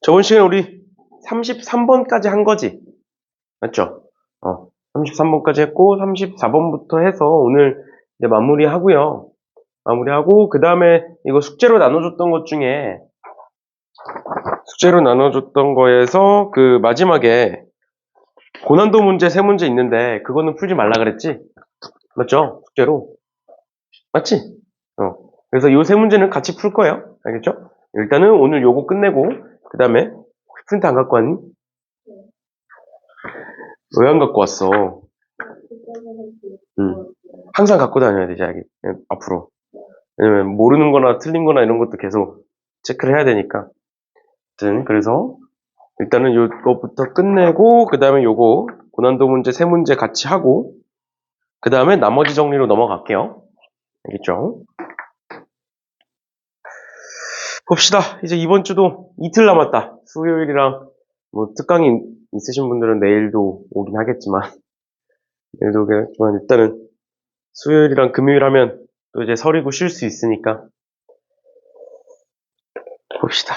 저번 시간에 우리 33번까지 한 거지? 맞죠? 33번까지 했고, 34번부터 해서 오늘 이제 마무리하고요. 마무리하고, 그 다음에 이거 숙제로 나눠줬던 것 중에, 숙제로 나눠줬던 거에서 그 마지막에 고난도 문제 3문제 있는데, 그거는 풀지 말라 그랬지? 맞죠? 숙제로. 맞지? 그래서 요 3문제는 같이 풀 거예요. 알겠죠? 일단은 오늘 요거 끝내고, 그 다음에 프린트 안 갖고 왔니? 왜 안 갖고 왔어? 항상 갖고 다녀야 되지, 자기. 앞으로. 왜냐면 모르는 거나 틀린 거나 이런 것도 계속 체크를 해야 되니까. 아무튼 그래서 일단은 요거부터 끝내고 그 다음에 요거 고난도 문제 3문제 같이 하고 그 다음에 나머지 정리로 넘어갈게요. 알겠죠? 봅시다. 이제 이번 주도 이틀 남았다. 수요일이랑 뭐 특강이 있으신 분들은 내일도 오긴 하겠지만 내일도 오긴 하겠지만 일단은 수요일이랑 금요일 하면 또 이제 설이고 쉴 수 있으니까 봅시다.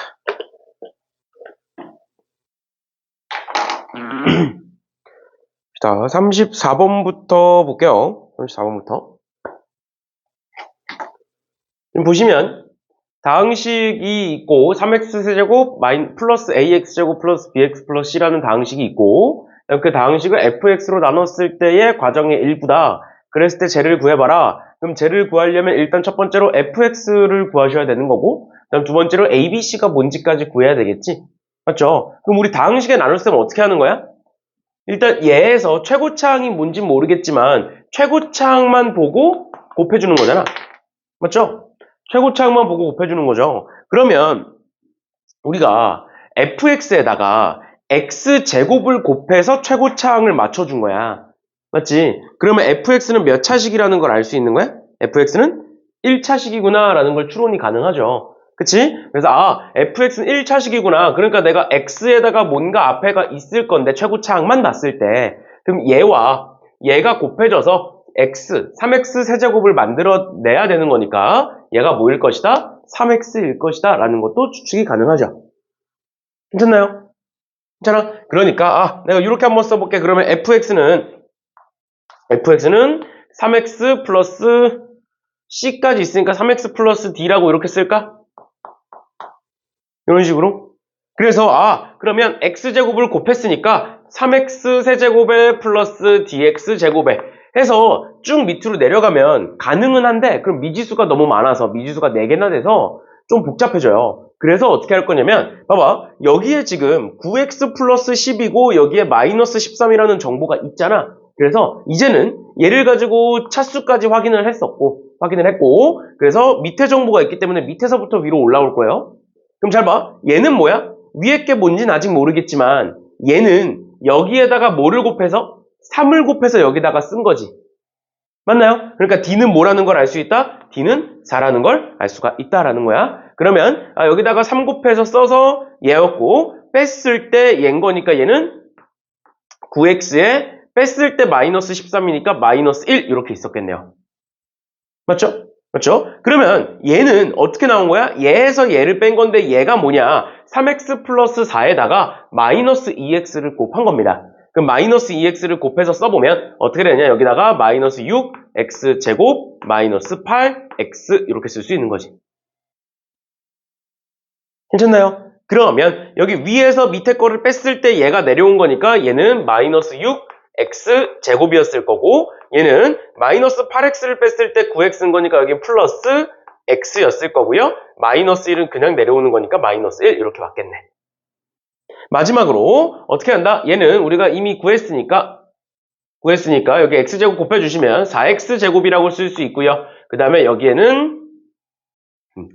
자, 34번부터 볼게요. 34번부터. 지금 보시면 다항식이 있고 3x제곱 플러스 ax제곱 플러스 bx 플러스 c라는 다항식이 있고 그 다항식을 fx로 나눴을 때의 과정의 일부다. 그랬을 때 쟤를 구해봐라. 그럼 쟤를 구하려면 일단 첫 번째로 fx를 구하셔야 되는 거고 그다음 두 번째로 abc가 뭔지까지 구해야 되겠지? 맞죠? 그럼 우리 다항식에 나눌 때는 어떻게 하는 거야? 일단 얘에서 최고차항이 뭔진 모르겠지만 최고차항만 보고 곱해주는 거잖아. 맞죠? 최고차항만 보고 곱해주는 거죠. 그러면 우리가 fx에다가 x제곱을 곱해서 최고차항을 맞춰준 거야. 맞지? 그러면 fx는 몇 차식이라는 걸 알 수 있는 거야? fx는 1차식이구나 라는 걸 추론이 가능하죠. 그치? 그래서 fx는 1차식이구나. 그러니까 내가 x에다가 뭔가 앞에가 있을 건데 최고차항만 났을 때 그럼 얘가 곱해져서 3x 세제곱을 만들어내야 되는 거니까 얘가 뭐일 것이다? 3x일 것이다 라는 것도 추측이 가능하죠. 괜찮나요? 괜찮아? 그러니까 내가 이렇게 한번 써볼게. 그러면 fx는 3x 플러스 c까지 있으니까 3x 플러스 d라고 이렇게 쓸까? 이런 식으로. 그래서 그러면 x제곱을 곱했으니까 3x 세제곱에 플러스 dx제곱에 해서 쭉 밑으로 내려가면 가능은 한데 그럼 미지수가 너무 많아서 미지수가 4개나 돼서 좀 복잡해져요. 그래서 어떻게 할 거냐면 봐봐 여기에 지금 9x 플러스 10이고 여기에 마이너스 13이라는 정보가 있잖아. 그래서 이제는 얘를 가지고 차수까지 확인을 했고 그래서 밑에 정보가 있기 때문에 밑에서부터 위로 올라올 거예요. 그럼 잘 봐. 얘는 뭐야? 위에 게 뭔지는 아직 모르겠지만 얘는 여기에다가 뭐를 곱해서? 3을 곱해서 여기다가 쓴 거지. 맞나요? 그러니까 D는 뭐라는 걸 알 수 있다? D는 4라는 걸 알 수가 있다라는 거야. 그러면 여기다가 3 곱해서 써서 얘였고 뺐을 때 얘인 거니까 얘는 9x에 뺐을 때 마이너스 13이니까 마이너스 1 이렇게 있었겠네요. 맞죠? 맞죠? 그러면 얘는 어떻게 나온 거야? 얘에서 얘를 뺀 건데 얘가 뭐냐? 3x 플러스 4에다가 마이너스 2x를 곱한 겁니다. 그럼 마이너스 2x를 곱해서 써보면 어떻게 되냐? 여기다가 마이너스 6x제곱 마이너스 8x 이렇게 쓸 수 있는 거지. 괜찮나요? 그러면 여기 위에서 밑에 거를 뺐을 때 얘가 내려온 거니까 얘는 마이너스 6x제곱이었을 거고 얘는 마이너스 8x를 뺐을 때 9x인 거니까 여기 플러스 x였을 거고요. 마이너스 1은 그냥 내려오는 거니까 마이너스 1 이렇게 맞겠네. 마지막으로 어떻게 한다? 얘는 우리가 이미 구했으니까 여기 x제곱 곱해주시면 4x제곱이라고 쓸 수 있고요. 그 다음에 여기에는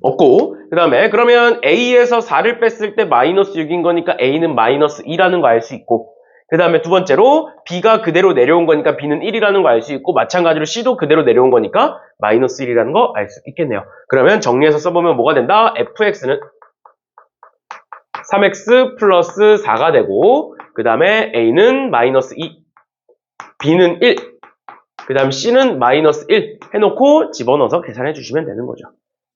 없고 그 다음에 그러면 a에서 4를 뺐을 때 마이너스 6인 거니까 a는 마이너스 2라는 거 알 수 있고 그 다음에 두 번째로 b가 그대로 내려온 거니까 b는 1이라는 거 알 수 있고 마찬가지로 c도 그대로 내려온 거니까 마이너스 1이라는 거 알 수 있겠네요. 그러면 정리해서 써보면 뭐가 된다? fx는 3x 플러스 4가 되고 그 다음에 a는 마이너스 2 b는 1 그 다음 c는 마이너스 1 해놓고 집어넣어서 계산해 주시면 되는 거죠.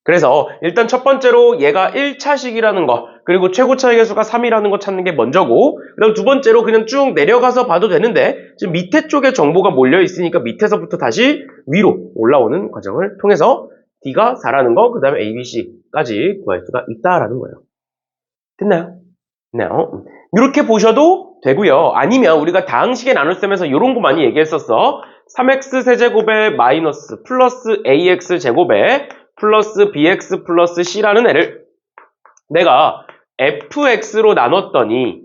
그래서 일단 첫 번째로 얘가 1차식이라는 거, 그리고 최고차의 개수가 3이라는 거 찾는 게 먼저고, 그다음 두 번째로 그냥 쭉 내려가서 봐도 되는데 지금 밑에 쪽에 정보가 몰려 있으니까 밑에서부터 다시 위로 올라오는 과정을 통해서 D가 4라는 거, 그 다음에 A, B, C까지 구할 수가 있다라는 거예요. 됐나요? 됐나요? 이렇게 보셔도 되고요. 아니면 우리가 다항식의 나눗셈에서 이런 거 많이 얘기했었어. 3x 세제곱에 마이너스 플러스 ax 제곱에 플러스 bx 플러스 c라는 애를 내가 fx로 나눴더니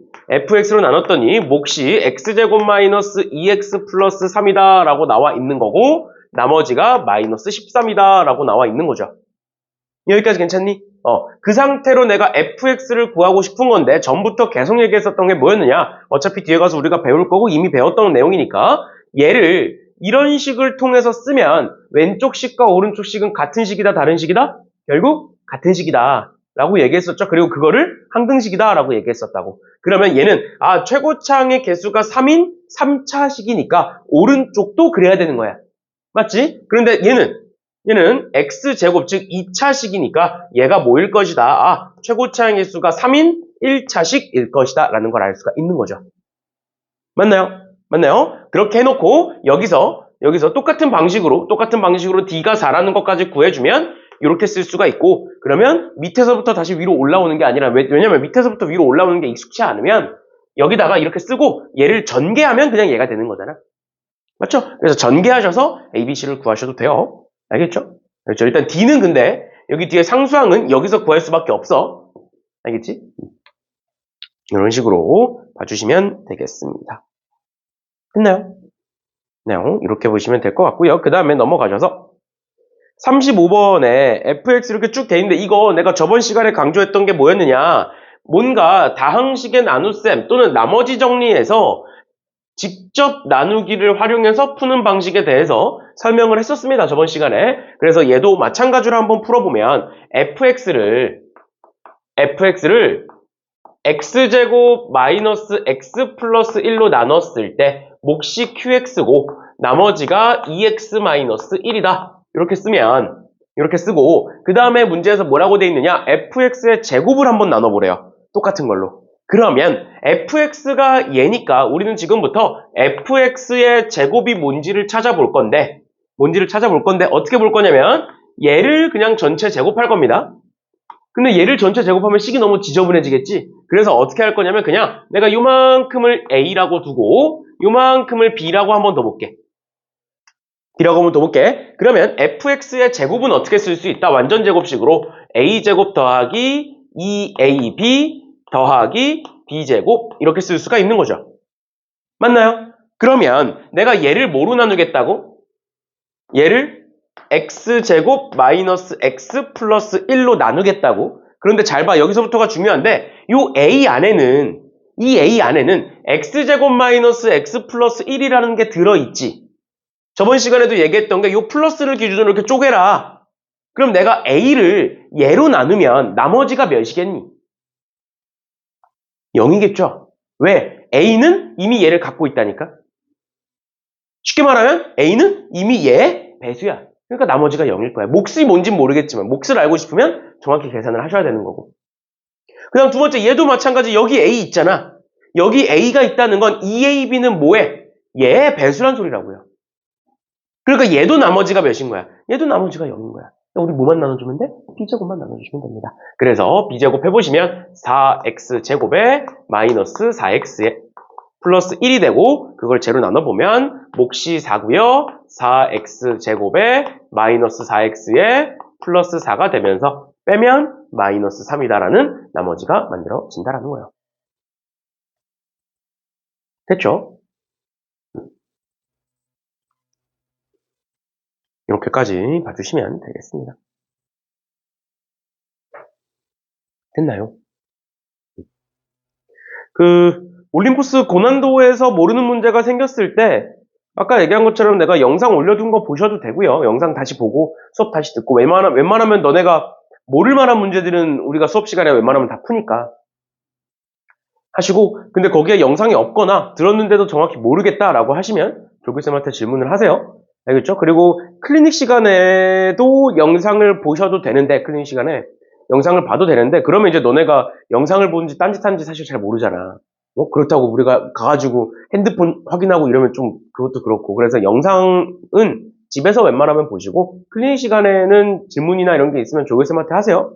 몫이 x제곱 마이너스 2x 플러스 3이다 라고 나와 있는 거고 나머지가 마이너스 13이다 라고 나와 있는 거죠. 여기까지 괜찮니? 그 상태로 내가 fx를 구하고 싶은 건데 전부터 계속 얘기했었던 게 뭐였느냐? 어차피 뒤에 가서 우리가 배울 거고 이미 배웠던 내용이니까 얘를 이런 식을 통해서 쓰면 왼쪽 식과 오른쪽 식은 같은 식이다 다른 식이다? 결국 같은 식이다 라고 얘기했었죠. 그리고 그거를 항등식이다 라고 얘기했었다고. 그러면 얘는 최고차항의 개수가 3인 3차식이니까 오른쪽도 그래야 되는 거야. 맞지? 그런데 얘는 x제곱 즉 2차식이니까 얘가 뭐일 것이다. 최고차항의 개수가 3인 1차식일 것이다 라는 걸 알 수가 있는 거죠. 맞나요? 그렇게 해놓고 여기서 똑같은 방식으로 D가 4라는 것까지 구해주면 이렇게 쓸 수가 있고 그러면 밑에서부터 다시 위로 올라오는 게 아니라 왜냐면 밑에서부터 위로 올라오는 게 익숙치 않으면 여기다가 이렇게 쓰고 얘를 전개하면 그냥 얘가 되는 거잖아. 맞죠? 그래서 전개하셔서 A, B, C를 구하셔도 돼요. 알겠죠? 그렇죠. 일단 D는 근데 여기 뒤에 상수항은 여기서 구할 수밖에 없어. 알겠지? 이런 식으로 봐주시면 되겠습니다. 됐나요? 네, 이렇게 보시면 될 것 같고요. 그 다음에 넘어가셔서 35번에 fx 이렇게 쭉 돼 있는데 이거 내가 저번 시간에 강조했던 게 뭐였느냐? 뭔가 다항식의 나눗셈 또는 나머지 정리해서 직접 나누기를 활용해서 푸는 방식에 대해서 설명을 했었습니다. 저번 시간에. 그래서 얘도 마찬가지로 한번 풀어보면 fx를 x제곱 마이너스 x 플러스 1로 나눴을 때 몫이 qx고 나머지가 2x 마이너스 1이다. 이렇게 쓰면 이렇게 쓰고 그 다음에 문제에서 뭐라고 돼 있느냐? fx의 제곱을 한번 나눠보래요. 똑같은 걸로. 그러면 fx가 얘니까 우리는 지금부터 fx의 제곱이 뭔지를 찾아볼 건데 어떻게 볼 거냐면 얘를 그냥 전체 제곱할 겁니다. 근데 얘를 전체 제곱하면 식이 너무 지저분해지겠지? 그래서 어떻게 할 거냐면 그냥 내가 요만큼을 a라고 두고 요만큼을 b라고 한번 더 볼게. 그러면 fx의 제곱은 어떻게 쓸 수 있다? 완전 제곱식으로 a제곱 더하기 2ab 더하기 b제곱 이렇게 쓸 수가 있는 거죠. 맞나요? 그러면 내가 얘를 뭐로 나누겠다고? 얘를 x제곱 마이너스 x 플러스 1로 나누겠다고? 그런데 잘 봐. 여기서부터가 중요한데 이 a 안에는 x제곱 마이너스 x 플러스 1이라는 게 들어있지. 저번 시간에도 얘기했던 게 이 플러스를 기준으로 이렇게 쪼개라. 그럼 내가 a를 얘로 나누면 나머지가 몇이겠니? 0이겠죠? 왜? a는 이미 얘를 갖고 있다니까? 쉽게 말하면 a는 이미 얘의 배수야. 그러니까 나머지가 0일 거야. 몫이 뭔진 모르겠지만 몫을 알고 싶으면 정확히 계산을 하셔야 되는 거고. 그 다음 두 번째 얘도 마찬가지. 여기 a 있잖아. 여기 a가 있다는 건 2ab는 뭐해? 얘의 배수란 소리라고요. 그러니까 얘도 나머지가 몇인 거야? 얘도 나머지가 0인 거야. 우리 뭐만 나눠주면 돼? b제곱만 나눠주시면 됩니다. 그래서 b제곱 해보시면 4x제곱에 마이너스 4x에 플러스 1이 되고 그걸 제로 나눠보면 몫이 4고요. 4x제곱에 마이너스 4x에 플러스 4가 되면서 빼면 마이너스 3이다라는 나머지가 만들어진다라는 거예요. 됐죠? 이렇게까지 봐주시면 되겠습니다. 됐나요? 올림푸스 고난도에서 모르는 문제가 생겼을 때 아까 얘기한 것처럼 내가 영상 올려둔 거 보셔도 되고요. 영상 다시 보고 수업 다시 듣고 웬만하면 너네가 모를 만한 문제들은 우리가 수업 시간에 웬만하면 다 푸니까 하시고 근데 거기에 영상이 없거나 들었는데도 정확히 모르겠다라고 하시면 조교쌤한테 질문을 하세요. 알겠죠? 그리고 클리닉 시간에도 영상을 보셔도 되는데, 클리닉 시간에 영상을 봐도 되는데, 그러면 이제 너네가 영상을 보는지 딴짓하는지 사실 잘 모르잖아. 그렇다고 우리가 가가지고 핸드폰 확인하고 이러면 좀 그것도 그렇고. 그래서 영상은 집에서 웬만하면 보시고, 클리닉 시간에는 질문이나 이런 게 있으면 조교쌤한테 하세요.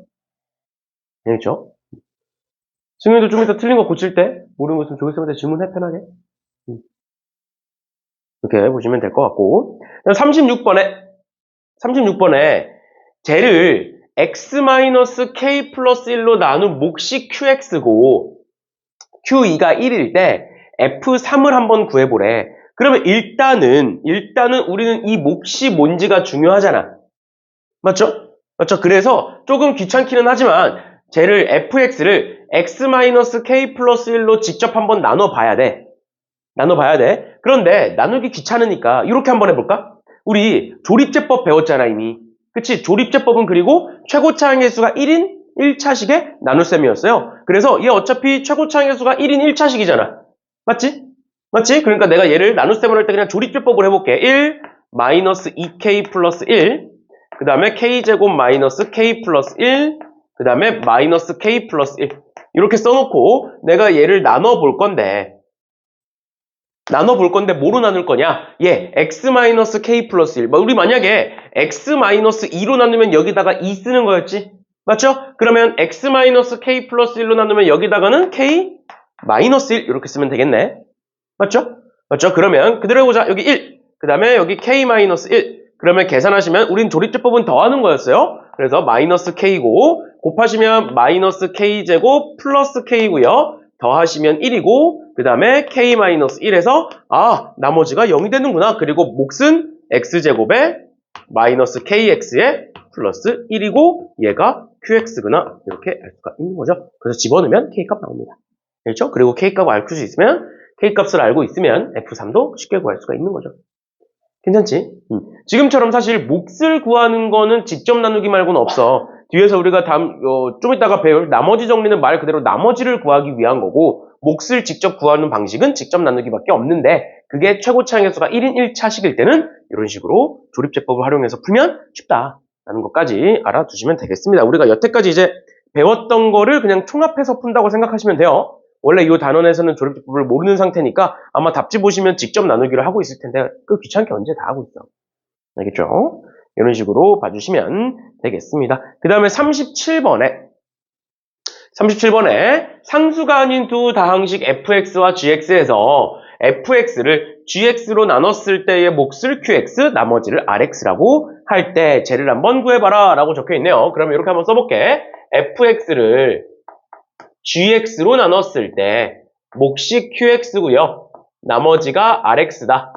알겠죠? 승윤이도 좀 이따 틀린 거 고칠 때, 모르는 거 있으면 조교쌤한테 질문해, 편하게. 이렇게 보시면 될 것 같고. 36번에 쟤를 x-k 플러스 1로 나눈 몫이 qx고 q2가 1일 때 f3을 한번 구해보래. 그러면 일단은 우리는 이 몫이 뭔지가 중요하잖아. 맞죠? 맞죠? 그래서 조금 귀찮기는 하지만 쟤를 fx를 x-k 플러스 1로 직접 한번 나눠봐야 돼. 그런데 나누기 귀찮으니까 이렇게 한번 해볼까? 우리 조립제법 배웠잖아 이미. 그치? 조립제법은 그리고 최고차 항해수가 1인 1차식의 나눗셈이었어요. 그래서 얘 어차피 최고차 항해수가 1인 1차식이잖아. 맞지? 그러니까 내가 얘를 나눗셈을 할 때 그냥 조립제법을 해볼게. 1 마이너스 2k 플러스 1, 그 다음에 k제곱 마이너스 k 플러스 1, 그 다음에 마이너스 k 플러스 1 이렇게 써놓고 내가 얘를 나눠볼 건데 뭐로 나눌 거냐? x-k 플러스 1. 우리 만약에 x-2로 나누면 여기다가 2 쓰는 거였지? 맞죠? 그러면 x-k 플러스 1로 나누면 여기다가는 k-1 이렇게 쓰면 되겠네. 맞죠? 그러면 그대로 해보자. 여기 1. 그 다음에 여기 k-1. 그러면 계산하시면 우린 조립제법은 더하는 거였어요. 그래서 마이너스 k고 곱하시면 마이너스 k제곱 플러스 k고요. 더하시면 1이고 그 다음에 k-1에서 나머지가 0이 되는구나. 그리고 몫은 x제곱에 마이너스 kx에 플러스 1이고 얘가 qx구나. 이렇게 알 수가 있는 거죠. 그래서 집어넣으면 k값 나옵니다. 그렇죠? 그리고 k값을 알 수 있으면 k값을 알고 있으면 f3도 쉽게 구할 수가 있는 거죠. 괜찮지? 지금처럼 사실 몫을 구하는 거는 직접 나누기 말고는 없어. 뒤에서 우리가 좀 이따가 배울 나머지 정리는 말 그대로 나머지를 구하기 위한 거고 몫을 직접 구하는 방식은 직접 나누기밖에 없는데 그게 최고차 항해수가 1인 1차식일 때는 이런 식으로 조립제법을 활용해서 풀면 쉽다라는 것까지 알아두시면 되겠습니다. 우리가 여태까지 이제 배웠던 거를 그냥 총합해서 푼다고 생각하시면 돼요. 원래 이 단원에서는 조립제법을 모르는 상태니까 아마 답지 보시면 직접 나누기를 하고 있을 텐데 그 귀찮게 언제 다 하고 있어. 알겠죠? 이런 식으로 봐주시면 되겠습니다. 그 다음에 37번에 상수가 아닌 두 다항식 fx와 gx에서 fx를 gx로 나눴을 때의 몫을 qx, 나머지를 rx라고 할 때 쟤를 한번 구해봐라 라고 적혀있네요. 그러면 이렇게 한번 써볼게. fx를 gx로 나눴을 때 몫이 qx고요. 나머지가 rx다.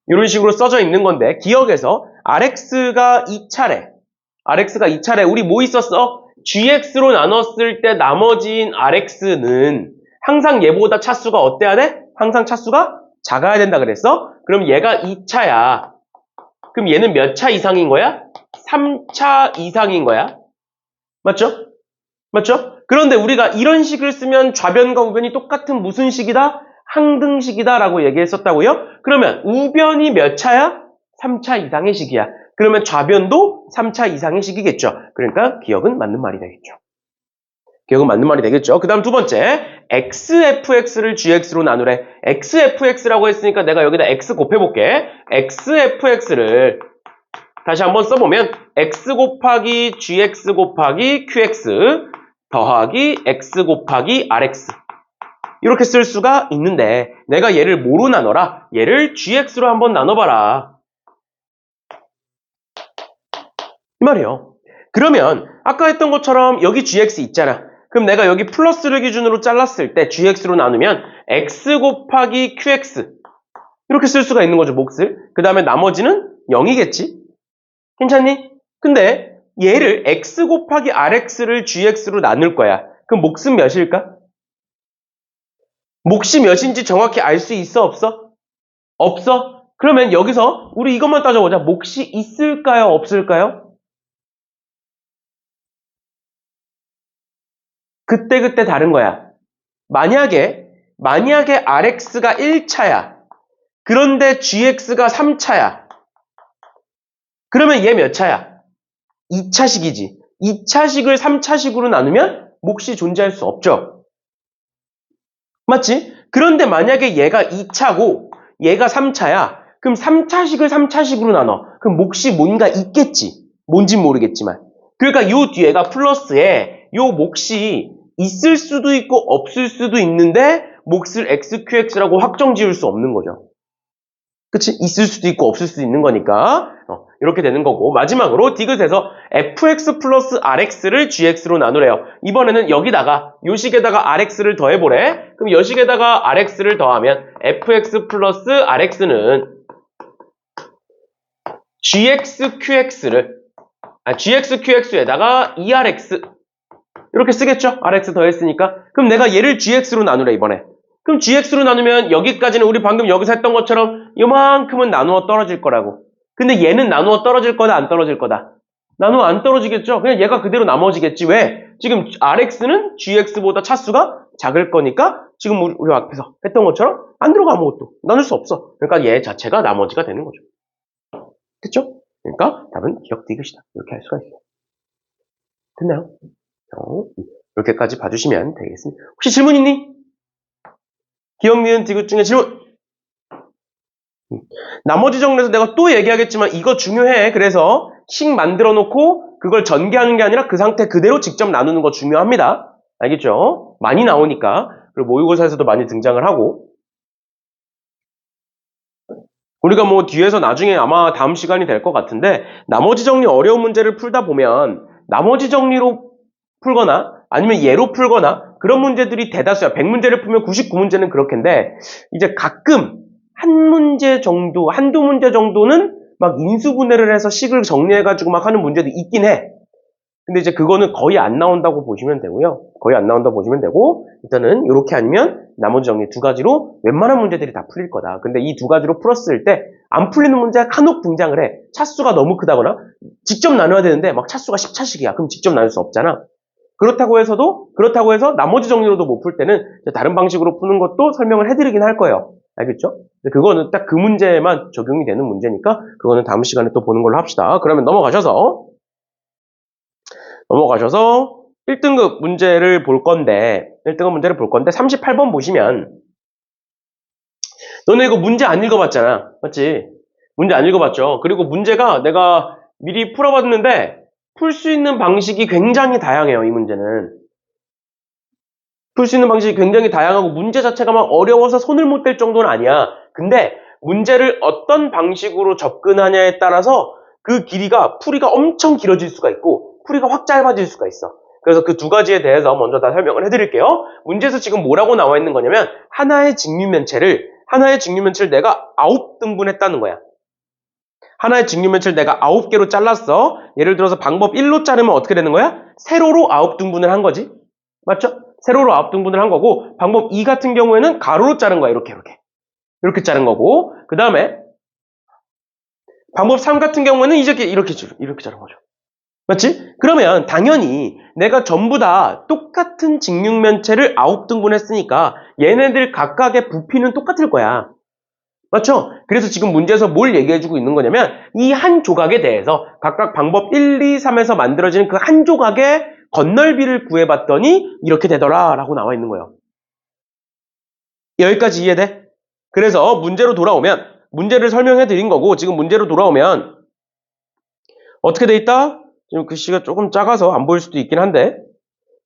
이런 식으로 써져 있는 건데 기억해서 rx가 2차례 우리 뭐 있었어? gx로 나눴을 때 나머지인 rx는 항상 얘보다 차수가 어때야 돼? 항상 차수가 작아야 된다 그랬어? 그럼 얘가 2차야. 그럼 얘는 몇 차 이상인 거야? 3차 이상인 거야. 맞죠? 그런데 우리가 이런 식을 쓰면 좌변과 우변이 똑같은 무슨 식이다? 항등식이다 라고 얘기했었다고요? 그러면 우변이 몇 차야? 3차 이상의 식이야. 그러면 좌변도 3차 이상의 식이겠죠. 그러니까 기억은 맞는 말이 되겠죠. 그 다음 두 번째, xfx를 gx로 나누래. xfx라고 했으니까 내가 여기다 x 곱해볼게. xfx를 다시 한번 써보면 x 곱하기 gx 곱하기 qx 더하기 x 곱하기 rx 이렇게 쓸 수가 있는데 내가 얘를 뭐로 나눠라? 얘를 gx로 한번 나눠봐라. 이 말이에요. 그러면 아까 했던 것처럼 여기 gx 있잖아. 그럼 내가 여기 플러스를 기준으로 잘랐을 때 gx로 나누면 x 곱하기 qx 이렇게 쓸 수가 있는 거죠, 몫을. 그 다음에 나머지는 0이겠지? 괜찮니? 근데 얘를 x 곱하기 rx를 gx로 나눌 거야. 그럼 몫은 몇일까? 몫이 몇인지 정확히 알 수 있어, 없어? 없어? 그러면 여기서 우리 이것만 따져보자. 몫이 있을까요, 없을까요? 그때 다른 거야. 만약에 rx가 1차야. 그런데 gx가 3차야. 그러면 얘 몇 차야? 2차식이지. 2차식을 3차식으로 나누면 몫이 존재할 수 없죠. 맞지? 그런데 만약에 얘가 2차고 얘가 3차야. 그럼 3차식을 3차식으로 나눠. 그럼 몫이 뭔가 있겠지. 뭔진 모르겠지만. 그러니까 요 뒤에가 플러스에 요 몫이 있을 수도 있고 없을 수도 있는데 몫을 XQX라고 확정 지을 수 없는 거죠. 그치? 있을 수도 있고 없을 수도 있는 거니까 이렇게 되는 거고, 마지막으로 디귿에서 fx 플러스 rx를 gx로 나누래요. 이번에는 여기다가 요 식에다가 rx를 더해보래. 그럼 요 식에다가 rx를 더하면 fx 플러스 rx는 gxqx에다가 2rx 이렇게 쓰겠죠? rx 더했으니까. 그럼 내가 얘를 gx로 나누래 이번에. 그럼 gx로 나누면 여기까지는 우리 방금 여기서 했던 것처럼 요만큼은 나누어 떨어질 거라고. 근데 얘는 나누어 떨어질 거다 안 떨어질 거다? 나누어 안 떨어지겠죠? 그냥 얘가 그대로 나머지겠지. 왜? 지금 rx는 gx보다 차수가 작을 거니까 지금 우리 앞에서 했던 것처럼 안 들어가 아무것도. 나눌 수 없어. 그러니까 얘 자체가 나머지가 되는 거죠. 됐죠? 그러니까 답은 기억 디귿이다. 이렇게 할 수가 있어요. 됐나요? 이렇게까지 봐주시면 되겠습니다. 혹시 질문 있니? 기억, 니은, 디귿 중에 질문! 나머지 정리에서 내가 또 얘기하겠지만 이거 중요해. 그래서 식 만들어 놓고 그걸 전개하는 게 아니라 그 상태 그대로 직접 나누는 거 중요합니다. 알겠죠? 많이 나오니까. 그리고 모의고사에서도 많이 등장을 하고. 우리가 뭐 뒤에서 나중에 아마 다음 시간이 될 것 같은데 나머지 정리 어려운 문제를 풀다 보면 나머지 정리로 풀거나 아니면 예로 풀거나 그런 문제들이 대다수야. 100문제를 풀면 99문제는 그렇겠는데 이제 가끔 한 문제 정도, 한두 문제 정도는 막 인수분해를 해서 식을 정리해가지고 막 하는 문제도 있긴 해. 근데 이제 그거는 거의 안 나온다고 보시면 되고요. 거의 안 나온다고 보시면 되고 일단은 이렇게 아니면 나머지 정리 두 가지로 웬만한 문제들이 다 풀릴 거다. 근데 이 두 가지로 풀었을 때 안 풀리는 문제가 간혹 등장을 해. 차수가 너무 크다거나 직접 나눠야 되는데 막 차수가 10차씩이야. 그럼 직접 나눌 수 없잖아. 그렇다고 해서 나머지 정리로도 못 풀 때는 다른 방식으로 푸는 것도 설명을 해드리긴 할 거예요. 알겠죠? 근데 그거는 딱 그 문제만 적용이 되는 문제니까 그거는 다음 시간에 또 보는 걸로 합시다. 그러면 넘어가셔서 1등급 문제를 볼 건데 38번 보시면 너네 이거 문제 안 읽어봤잖아. 맞지? 문제 안 읽어봤죠? 그리고 문제가 내가 미리 풀어봤는데 풀 수 있는 방식이 굉장히 다양해요. 이 문제는. 풀 수 있는 방식이 굉장히 다양하고 문제 자체가 막 어려워서 손을 못 댈 정도는 아니야. 근데 문제를 어떤 방식으로 접근하냐에 따라서 그 길이가 풀이가 엄청 길어질 수가 있고 풀이가 확 짧아질 수가 있어. 그래서 그 두 가지에 대해서 먼저 다 설명을 해드릴게요. 문제에서 지금 뭐라고 나와 있는 거냐면 하나의 직육면체를 내가 9등분했다는 거야. 하나의 직육면체를 내가 9개로 잘랐어. 예를 들어서 방법 1로 자르면 어떻게 되는 거야? 세로로 9등분을 한 거지. 맞죠? 세로로 9등분을 한 거고 방법 2 같은 경우에는 가로로 자른 거야. 이렇게 자른 거고 그 다음에 방법 3 같은 경우에는 이렇게 자른 거죠. 맞지? 그러면 당연히 내가 전부 다 똑같은 직육면체를 9등분 했으니까 얘네들 각각의 부피는 똑같을 거야. 맞죠? 그래서 지금 문제에서 뭘 얘기해주고 있는 거냐면 이 한 조각에 대해서 각각 방법 1, 2, 3에서 만들어지는 그 한 조각의 건널비를 구해봤더니 이렇게 되더라 라고 나와 있는 거예요. 여기까지 이해돼? 그래서 문제로 돌아오면 문제를 설명해 드린 거고 지금 문제로 돌아오면 어떻게 돼 있다? 지금 글씨가 조금 작아서 안 보일 수도 있긴 한데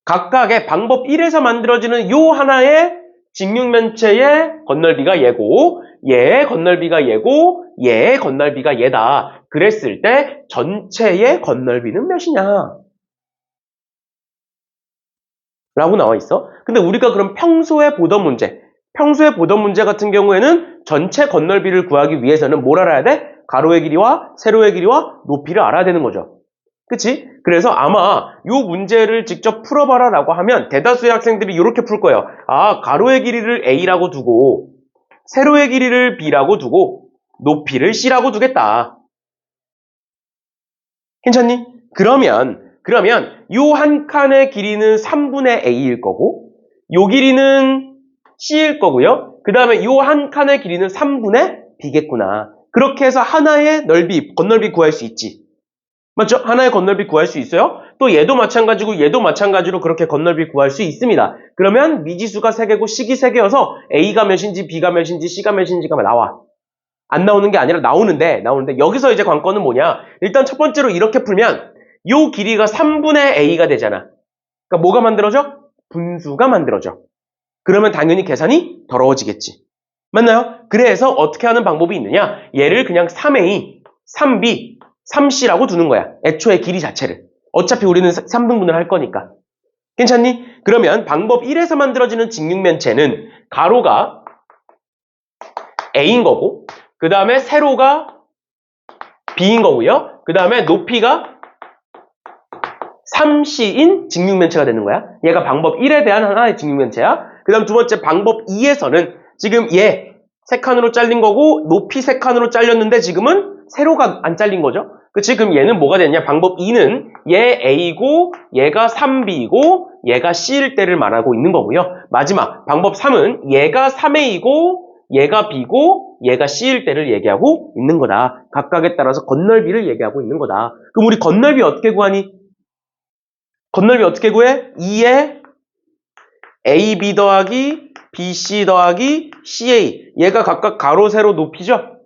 각각의 방법 1에서 만들어지는 요 하나의 직육면체의 건널비가 얘고 얘의 건널비가 얘고 얘의 건널비가 얘다. 그랬을 때 전체의 건널비는 몇이냐? 라고 나와 있어. 근데 우리가 그럼 평소에 보던 문제 같은 경우에는 전체 건널비를 구하기 위해서는 뭘 알아야 돼? 가로의 길이와 세로의 길이와 높이를 알아야 되는 거죠. 그치? 그래서 아마 이 문제를 직접 풀어봐라 라고 하면 대다수의 학생들이 이렇게 풀 거예요. 아, 가로의 길이를 A라고 두고 세로의 길이를 B라고 두고 높이를 C라고 두겠다. 괜찮니? 그러면 요 한 칸의 길이는 3분의 A일 거고 요 길이는 C일 거고요. 그 다음에 요 한 칸의 길이는 3분의 B겠구나. 그렇게 해서 하나의 넓이, 건널비 구할 수 있지. 맞죠? 하나의 건널비 구할 수 있어요? 또 얘도 마찬가지고 얘도 마찬가지로 그렇게 건널비 구할 수 있습니다. 그러면 미지수가 3개고 식이 3개여서 A가 몇인지 B가 몇인지 C가 몇인지가 나와. 안 나오는 게 아니라 나오는데 여기서 이제 관건은 뭐냐? 일단 첫 번째로 이렇게 풀면 요 길이가 3분의 A가 되잖아. 그러니까 뭐가 만들어져? 분수가 만들어져. 그러면 당연히 계산이 더러워지겠지. 맞나요? 그래서 어떻게 하는 방법이 있느냐? 얘를 그냥 3A, 3B, 3C라고 두는 거야. 애초에 길이 자체를. 어차피 우리는 3등분을 할 거니까. 괜찮니? 그러면 방법 1에서 만들어지는 직육면체는 가로가 A인 거고 그 다음에 세로가 B인 거고요. 그 다음에 높이가 3C인 직육면체가 되는 거야. 얘가 방법 1에 대한 하나의 직육면체야. 그 다음 두 번째 방법 2에서는 지금 얘 3칸으로 잘린 거고 높이 3칸으로 잘렸는데 지금은 세로가 안 잘린 거죠. 그치? 그럼 얘는 뭐가 되냐? 방법 2는 얘 A고 얘가 3B고 얘가 C일 때를 말하고 있는 거고요. 마지막 방법 3은 얘가 3A고 얘가 B고 얘가 C일 때를 얘기하고 있는 거다. 각각에 따라서 건널비를 얘기하고 있는 거다. 그럼 우리 건널비 어떻게 구하니? 건널비 어떻게 구해? 2에 AB 더하기 BC 더하기 CA. 얘가 각각 가로, 세로, 높이죠?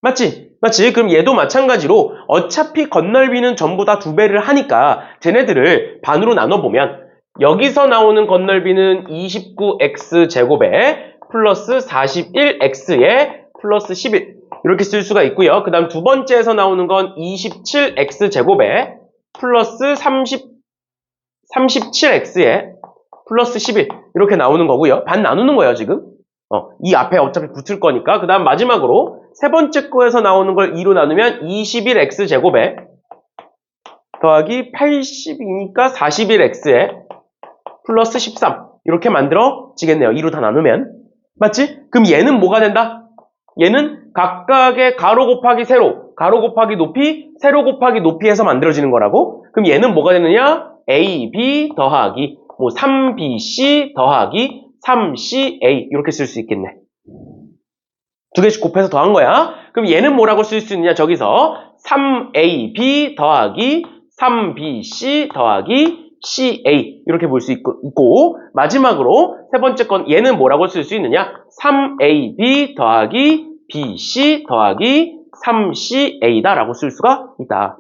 맞지? 맞지? 그럼 얘도 마찬가지로 어차피 건널비는 전부 다 2배를 하니까 쟤네들을 반으로 나눠보면 여기서 나오는 건널비는 29x제곱에 플러스 41x에 플러스 11 이렇게 쓸 수가 있고요. 그 다음 두 번째에서 나오는 건 27x제곱에 플러스 37x에 플러스 11 이렇게 나오는 거고요. 반 나누는 거예요, 지금. 이 앞에 어차피 붙을 거니까. 그 다음 마지막으로 세 번째 거에서 나오는 걸 2로 나누면 21x제곱에 더하기 80이니까 41x에 플러스 13 이렇게 만들어지겠네요. 2로 다 나누면. 맞지? 그럼 얘는 뭐가 된다? 얘는 각각의 가로 곱하기 세로, 가로 곱하기 높이, 세로 곱하기 높이에서 만들어지는 거라고? 그럼 얘는 뭐가 되느냐? AB 더하기 3BC 더하기 3CA 이렇게 쓸 수 있겠네. 두 개씩 곱해서 더한 거야. 그럼 얘는 뭐라고 쓸 수 있느냐? 저기서 3AB 더하기 3BC 더하기 CA 이렇게 볼 수 있고 마지막으로 세 번째 건 얘는 뭐라고 쓸 수 있느냐? 3AB 더하기 BC 더하기 3CA다 라고 쓸 수가 있다.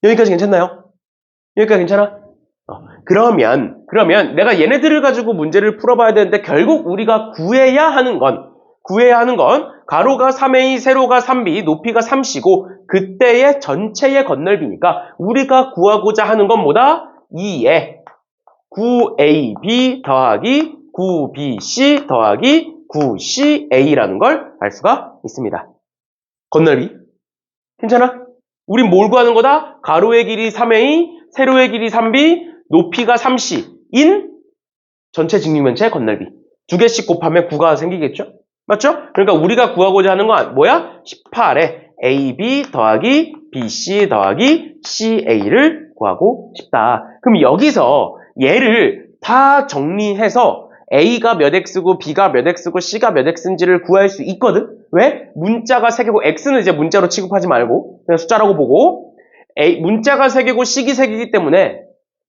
여기까지 괜찮나요? 여기까지 괜찮아? 그러면 내가 얘네들을 가지고 문제를 풀어봐야 되는데 결국 우리가 구해야 하는 건 가로가 3A, 세로가 3B, 높이가 3C고 그때의 전체의 건널비니까 우리가 구하고자 하는 건 뭐다? 2에 9AB 더하기 9BC 더하기 9CA라는 걸 알 수가 있습니다. 건널비. 괜찮아? 우린 뭘 구하는 거다? 가로의 길이 3A, 세로의 길이 3B, 높이가 3C인 전체 직육면체의 건널비. 두 개씩 곱하면 9가 생기겠죠? 맞죠? 그러니까 우리가 구하고자 하는 건 뭐야? 18에 AB 더하기 BC 더하기 CA를 구하고 싶다. 그럼 여기서 얘를 다 정리해서 A가 몇 X고 B가 몇 X고 C가 몇 X인지를 구할 수 있거든? 왜? 문자가 3개고 X는 이제 문자로 취급하지 말고 그냥 숫자라고 보고 문자가 3개고 C가 3개이기 때문에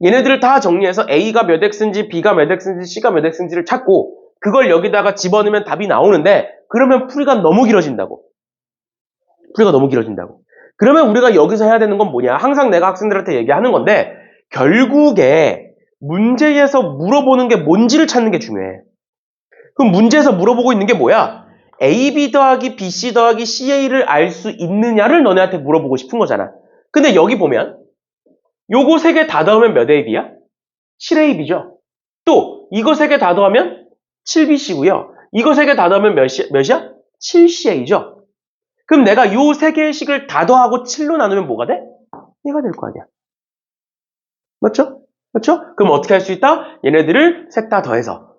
얘네들을 다 정리해서 A가 몇 X인지 B가 몇 X인지 C가 몇 X인지를 찾고 그걸 여기다가 집어넣으면 답이 나오는데 그러면 풀이가 너무 길어진다고. 그러면 우리가 여기서 해야 되는 건 뭐냐? 항상 내가 학생들한테 얘기하는 건데 결국에 문제에서 물어보는 게 뭔지를 찾는 게 중요해. 그럼 문제에서 물어보고 있는 게 뭐야? AB 더하기 BC 더하기 CA를 알 수 있느냐를 너네한테 물어보고 싶은 거잖아. 근데 여기 보면 요거 3개 다 더하면 몇 AB야? 7AB죠. 또 이거 3개 다 더하면 7BC고요. 이거 3개 다 더하면 몇이야? 7CA죠. 그럼 내가 요 3개의 식을 다 더하고 7로 나누면 뭐가 돼? 얘가 될 거 아니야. 맞죠? 그럼 어떻게 할 수 있다? 얘네들을 셋 다 더해서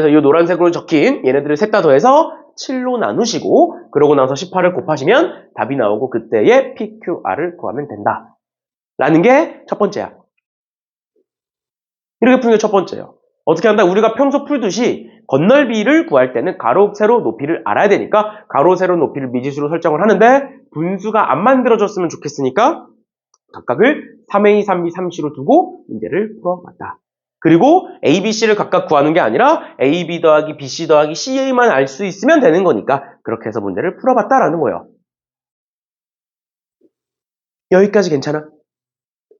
이 노란색으로 적힌 얘네들을 셋 다 더해서 7로 나누시고 그러고 나서 18을 곱하시면 답이 나오고 그때의 PQR을 구하면 된다. 라는 게 첫 번째야. 이렇게 푸는 게 첫 번째예요. 어떻게 한다? 우리가 평소 풀듯이 건널비를 구할 때는 가로, 세로, 높이를 알아야 되니까 가로, 세로, 높이를 미지수로 설정을 하는데 분수가 안 만들어졌으면 좋겠으니까 각각을 3A, 3B, 3C로 두고 문제를 풀어봤다. 그리고 A, B, C를 각각 구하는 게 아니라 A, B 더하기 B, C 더하기 CA만 알 수 있으면 되는 거니까 그렇게 해서 문제를 풀어봤다라는 거예요. 여기까지 괜찮아?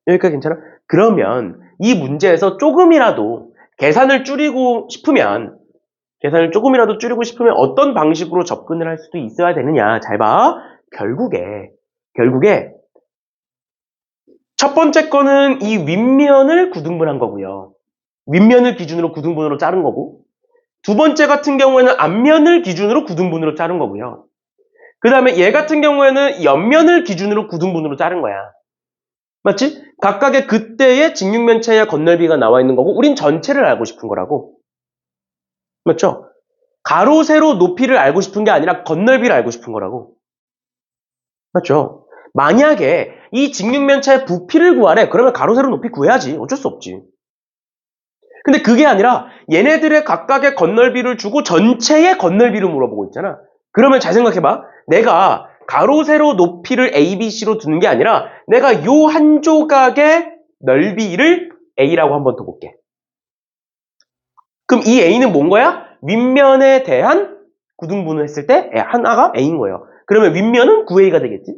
여기까지 괜찮아? 그러면 이 문제에서 조금이라도 계산을 조금이라도 줄이고 싶으면 어떤 방식으로 접근을 할 수도 있어야 되느냐. 잘 봐. 결국에 첫 번째 거는 이 윗면을 구등분한 거고요. 윗면을 기준으로 구등분으로 자른 거고, 두 번째 같은 경우에는 앞면을 기준으로 구등분으로 자른 거고요. 그 다음에 얘 같은 경우에는 옆면을 기준으로 구등분으로 자른 거야. 맞지? 각각의 그때의 직육면체의 건널비가 나와 있는 거고, 우린 전체를 알고 싶은 거라고. 맞죠? 가로, 세로, 높이를 알고 싶은 게 아니라 건널비를 알고 싶은 거라고. 맞죠? 만약에 이 직육면체의 부피를 구하래. 그러면 가로, 세로, 높이 구해야지. 어쩔 수 없지. 근데 그게 아니라 얘네들의 각각의 건널비를 주고 전체의 건널비를 물어보고 있잖아. 그러면 잘 생각해봐. 내가 가로, 세로, 높이를 A, B, C로 두는 게 아니라 내가 요 한 조각의 넓이를 A라고 한번 더 볼게. 그럼 이 A는 뭔 거야? 윗면에 대한 구등분을 했을 때 하나가 A인 거예요. 그러면 윗면은 9A가 되겠지?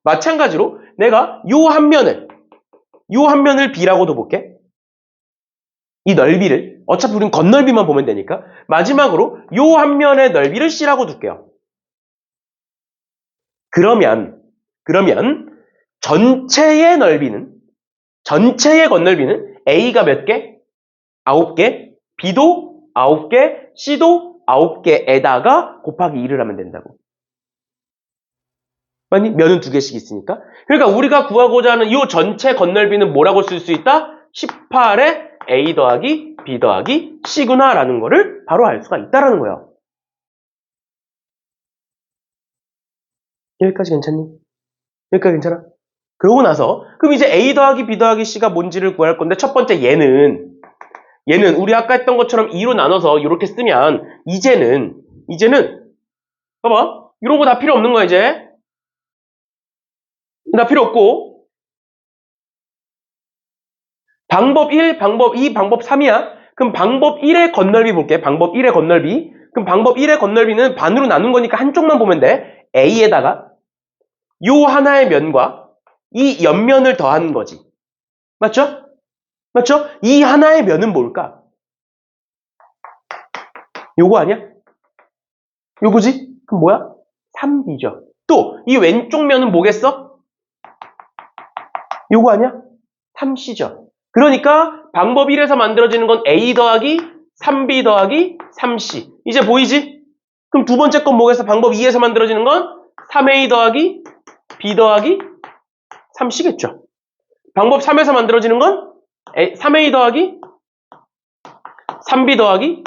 마찬가지로 내가 요 한 면을 B라고도 볼게. 이 넓이를 어차피 우린 건널비만 보면 되니까 마지막으로 요 한 면의 넓이를 C라고 둘게요. 그러면 전체의 건널비는 A가 몇 개? 9개, B도 9개, C도 9개에다가 곱하기 2를 하면 된다고. 아니, 면은 2개씩 있으니까. 그러니까 우리가 구하고자 하는 이 전체 건널비는 뭐라고 쓸 수 있다? 18에 A 더하기 B 더하기 C구나 라는 거를 바로 알 수가 있다라는 거예요. 여기까지 괜찮니? 여기까지 괜찮아? 그러고 나서 그럼 이제 A 더하기 B 더하기 C가 뭔지를 구할 건데 첫 번째 얘는 우리 아까 했던 것처럼 2로 나눠서 이렇게 쓰면 이제는 봐봐. 이런 거 다 필요 없는 거야 이제. 다 필요 없고 방법 1, 방법 2, 방법 3이야. 그럼 방법 1의 건널비 볼게. 방법 1의 건널비. 그럼 방법 1의 건널비는 반으로 나눈 거니까 한쪽만 보면 돼. A에다가 요 하나의 면과 이 옆면을 더하는 거지. 맞죠? 맞죠? 이 하나의 면은 뭘까? 요거 아니야? 요거지? 그럼 뭐야? 3B죠. 또 이 왼쪽 면은 뭐겠어? 요거 아니야? 3C죠. 그러니까 방법 1에서 만들어지는 건 A 더하기 3B 더하기 3C. 이제 보이지? 그럼 두 번째 건 뭐겠어? 방법 2에서 만들어지는 건 3A 더하기 B 더하기 3C겠죠. 방법 3에서 만들어지는 건 3A 더하기 3B 더하기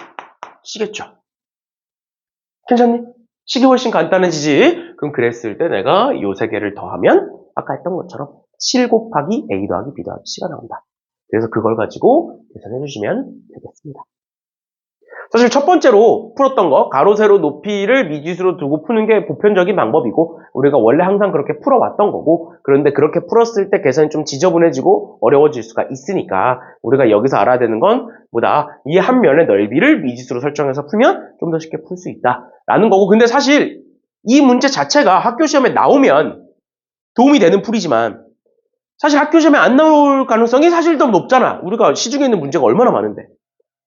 C겠죠. 괜찮니? 식이 훨씬 간단해지지? 그럼 그랬을 때 내가 이 세 개를 더하면 아까 했던 것처럼 7 곱하기 A 더하기 B 더하기 C가 나온다. 그래서 그걸 가지고 계산해 주시면 되겠습니다. 사실 첫 번째로 풀었던 거 가로, 세로, 높이를 미지수로 두고 푸는 게 보편적인 방법이고 우리가 원래 항상 그렇게 풀어왔던 거고 그런데 그렇게 풀었을 때 계산이 좀 지저분해지고 어려워질 수가 있으니까 우리가 여기서 알아야 되는 건 뭐다? 이 한 면의 넓이를 미지수로 설정해서 풀면 좀 더 쉽게 풀 수 있다라는 거고 근데 사실 이 문제 자체가 학교 시험에 나오면 도움이 되는 풀이지만 사실 학교 시험에 안 나올 가능성이 사실 더 높잖아. 우리가 시중에 있는 문제가 얼마나 많은데.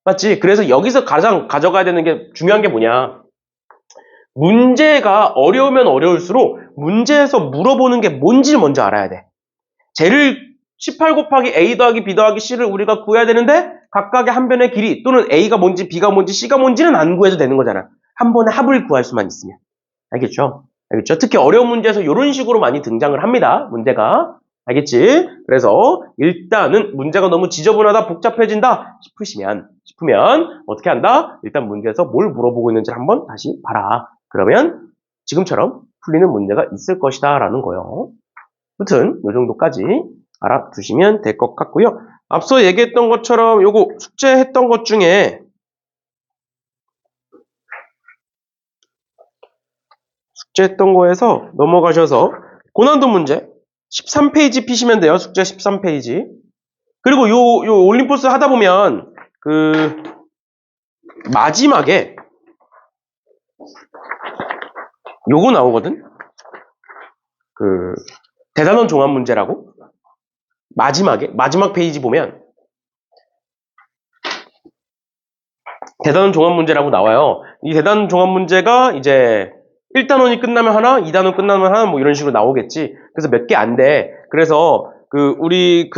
맞지? 그래서 여기서 가장 가져가야 되는 게 중요한 게 뭐냐. 문제가 어려우면 어려울수록 문제에서 물어보는 게 뭔지를 먼저 알아야 돼. 쟤를 18 곱하기 A 더하기 B 더하기 C를 우리가 구해야 되는데 각각의 한 변의 길이 또는 A가 뭔지 B가 뭔지 C가 뭔지는 안 구해도 되는 거잖아. 한 번에 합을 구할 수만 있으면. 알겠죠? 알겠죠? 특히 어려운 문제에서 이런 식으로 많이 등장을 합니다. 문제가. 알겠지? 그래서 일단은 문제가 너무 지저분하다, 복잡해진다 싶으면 어떻게 한다? 일단 문제에서 뭘 물어보고 있는지 한번 다시 봐라. 그러면 지금처럼 풀리는 문제가 있을 것이다 라는 거예요. 아무튼 이 정도까지 알아두시면 될 것 같고요. 앞서 얘기했던 것처럼 요거 숙제했던 것 중에 숙제했던 거에서 넘어가셔서 고난도 문제 13페이지 피시면 돼요. 숙제 13페이지. 그리고 요 올림포스 하다 보면 그 마지막에 요거 나오거든. 그 대단원 종합 문제라고 마지막 페이지 보면 대단원 종합 문제라고 나와요. 이 대단원 종합 문제가 이제 1단원이 끝나면 하나, 2단원 끝나면 하나 뭐 이런 식으로 나오겠지. 그래서 몇 개 안 돼. 그래서 우리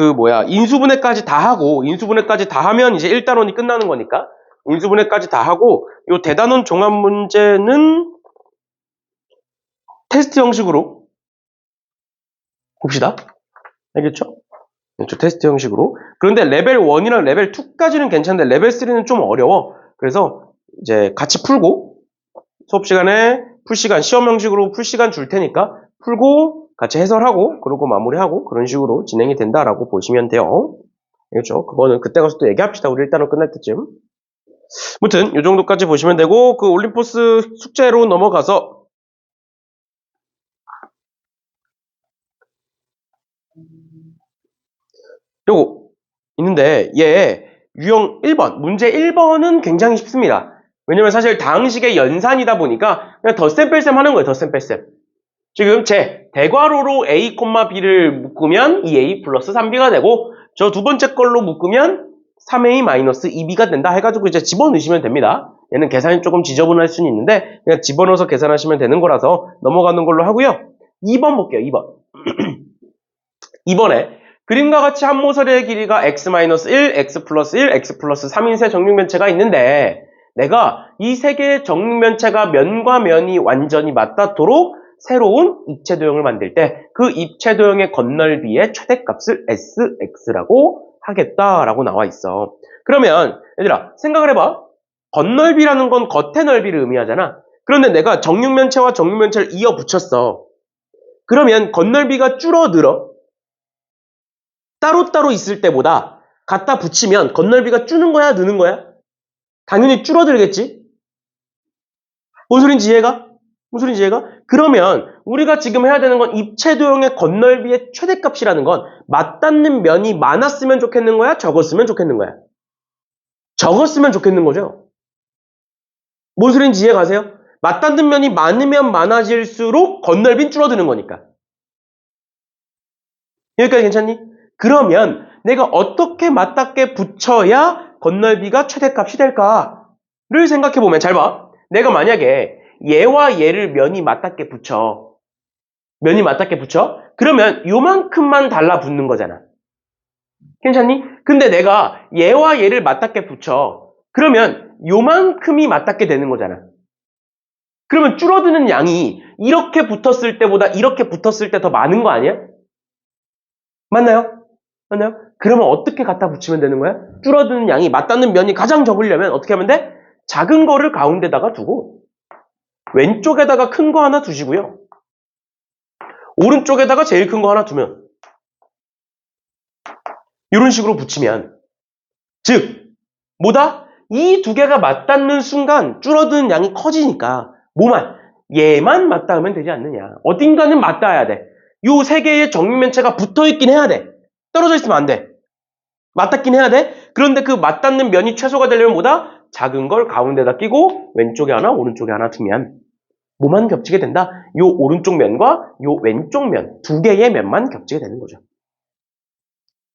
인수분해까지 다 하고 인수분해까지 다 하면 이제 1단원이 끝나는 거니까 인수분해까지 다 하고 요 대단원 종합 문제는 테스트 형식으로 봅시다. 알겠죠? 그렇죠. 테스트 형식으로. 그런데 레벨 1이랑 레벨 2까지는 괜찮은데 레벨 3는 좀 어려워. 그래서 이제 같이 풀고 수업 시간에 풀시간 시험 형식으로 풀시간 줄 테니까 풀고 같이 해설하고 그러고 마무리하고 그런 식으로 진행이 된다라고 보시면 돼요. 알겠죠? 그거는 그때 가서 또 얘기합시다. 우리 일단은 끝날 때쯤. 아무튼 이 정도까지 보시면 되고 그 올림포스 숙제로 넘어가서 요거 있는데 얘 유형 1번 문제 1번은 굉장히 쉽습니다. 왜냐면 사실 다항식의 연산이다 보니까 그냥 덧셈 뺄셈 하는 거예요. 덧셈 뺄셈. 지금 제 대괄호로 a, b를 묶으면 2a 플러스 3b가 되고 저 두 번째 걸로 묶으면 3a 마이너스 2b가 된다 해가지고 이제 집어넣으시면 됩니다. 얘는 계산이 조금 지저분할 수는 있는데 그냥 집어넣어서 계산하시면 되는 거라서 넘어가는 걸로 하고요. 2번 볼게요. 2번. 2번에 그림과 같이 한 모서리의 길이가 x-1, x 플러스 1, x 플러스 3인 세 정육면체가 있는데 내가 이 세 개의 정육면체가 면과 면이 완전히 맞닿도록 새로운 입체도형을 만들 때 그 입체도형의 건널비의 최대값을 sx라고 하겠다라고 나와 있어. 그러면 얘들아 생각을 해봐. 건널비라는 건 겉의 넓이를 의미하잖아. 그런데 내가 정육면체와 정육면체를 이어 붙였어. 그러면 건널비가 줄어들어. 따로따로 있을 때보다 갖다 붙이면 건널비가 줄는 거야, 느는 거야? 당연히 줄어들겠지? 뭔 소린지 이해가? 무슨 소린지 이해가? 그러면 우리가 지금 해야 되는 건 입체도형의 건널비의 최대값이라는 건 맞닿는 면이 많았으면 좋겠는 거야? 적었으면 좋겠는 거야? 적었으면 좋겠는 거죠? 뭔 소린지 이해 가세요? 맞닿는 면이 많으면 많아질수록 건널비는 줄어드는 거니까. 여기까지 괜찮니? 그러면 내가 어떻게 맞닿게 붙여야 건널비가 최대값이 될까를 생각해보면 잘 봐. 내가 만약에 얘와 얘를 면이 맞닿게 붙여. 그러면 요만큼만 달라붙는 거잖아. 괜찮니? 근데 내가 얘와 얘를 맞닿게 붙여. 그러면 요만큼이 맞닿게 되는 거잖아. 그러면 줄어드는 양이 이렇게 붙었을 때보다 이렇게 붙었을 때 더 많은 거 아니야? 맞나요? 그러면 어떻게 갖다 붙이면 되는 거야? 줄어드는 양이 맞닿는 면이 가장 적으려면 어떻게 하면 돼? 작은 거를 가운데다가 두고 왼쪽에다가 큰 거 하나 두시고요. 오른쪽에다가 제일 큰 거 하나 두면 이런 식으로 붙이면 즉 뭐다? 이 두 개가 맞닿는 순간 줄어드는 양이 커지니까 얘만 맞닿으면 되지 않느냐. 어딘가는 맞닿아야 돼. 요 세 개의 정육면체가 붙어있긴 해야 돼. 떨어져 있으면 안 돼. 맞닿긴 해야 돼. 그런데 그 맞닿는 면이 최소가 되려면 뭐다? 작은 걸 가운데다 끼고 왼쪽에 하나 오른쪽에 하나 두면 뭐만 겹치게 된다? 요 오른쪽 면과 요 왼쪽 면 두 개의 면만 겹치게 되는 거죠.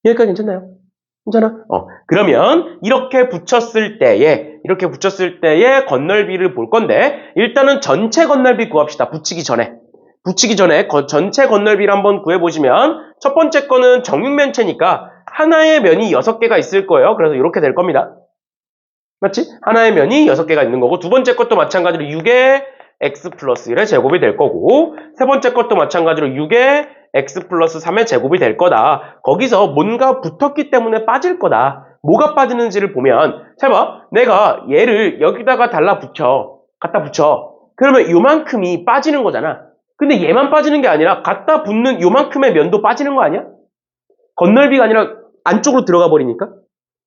여기까지 괜찮나요? 괜찮아? 그러면 이렇게 붙였을 때의 건널비를 볼 건데 일단은 전체 건널비 구합시다. 붙이기 전에 전체 건널비를 한번 구해보시면 첫 번째 거는 정육면체니까 하나의 면이 6개가 있을 거예요. 그래서 이렇게 될 겁니다. 맞지? 하나의 면이 6개가 있는 거고 두 번째 것도 마찬가지로 6의 x 플러스 1의 제곱이 될 거고 세 번째 것도 마찬가지로 6의 x 플러스 3의 제곱이 될 거다. 거기서 뭔가 붙었기 때문에 빠질 거다. 뭐가 빠지는지를 보면 잘 봐. 내가 얘를 여기다가 갖다 붙여. 그러면 요만큼이 빠지는 거잖아. 근데 얘만 빠지는 게 아니라 갖다 붙는 요만큼의 면도 빠지는 거 아니야? 건널비가 아니라 안쪽으로 들어가 버리니까.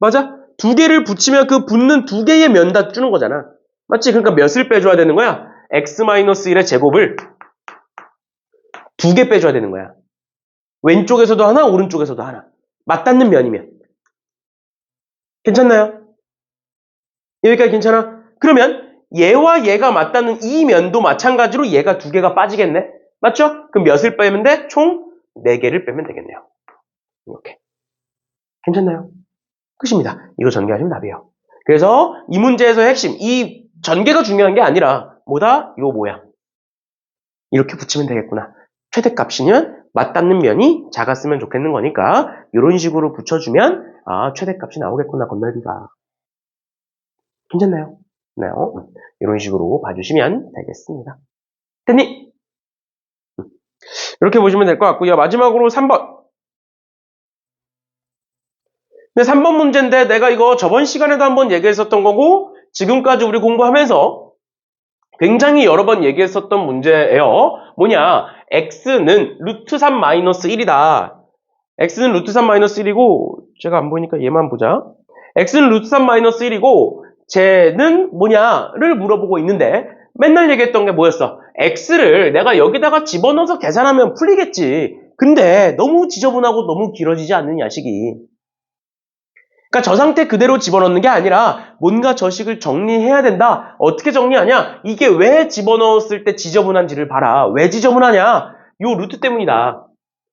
맞아? 두 개를 붙이면 그 붙는 두 개의 면 다 주는 거잖아. 맞지? 그러니까 몇을 빼줘야 되는 거야? x-1의 제곱을 두 개 빼줘야 되는 거야. 왼쪽에서도 하나, 오른쪽에서도 하나. 맞닿는 면이면. 괜찮나요? 여기까지 괜찮아? 그러면 얘와 얘가 맞닿는 이 면도 마찬가지로 얘가 두 개가 빠지겠네? 맞죠? 그럼 몇을 빼면 돼? 총 4개를 빼면 되겠네요. 이렇게. 괜찮나요? 끝입니다. 이거 전개하시면 답이에요. 그래서 이 문제에서의 핵심, 이 전개가 중요한 게 아니라 뭐다? 이거 뭐야? 이렇게 붙이면 되겠구나. 최대값이면 맞닿는 면이 작았으면 좋겠는 거니까 이런 식으로 붙여주면 최대값이 나오겠구나, 건널비가. 괜찮나요? 네, 이런 식으로 봐주시면 되겠습니다. 됐니? 이렇게 보시면 될 것 같고요. 마지막으로 3번. 근데 3번 문제인데 내가 이거 저번 시간에도 한번 얘기했었던 거고 지금까지 우리 공부하면서 굉장히 여러 번 얘기했었던 문제예요. 뭐냐? x는 루트 3 마이너스 1이다. x는 루트 3 마이너스 1이고 제가 안 보이니까 얘만 보자. x는 루트 3 마이너스 1이고 쟤는 뭐냐를 물어보고 있는데 맨날 얘기했던 게 뭐였어? x를 내가 여기다가 집어넣어서 계산하면 풀리겠지. 근데 너무 지저분하고 너무 길어지지 않느냐, 식이. 그러니까 저 상태 그대로 집어넣는 게 아니라 뭔가 저 식을 정리해야 된다. 어떻게 정리하냐? 이게 왜 집어넣었을 때 지저분한지를 봐라. 왜 지저분하냐? 요 루트 때문이다.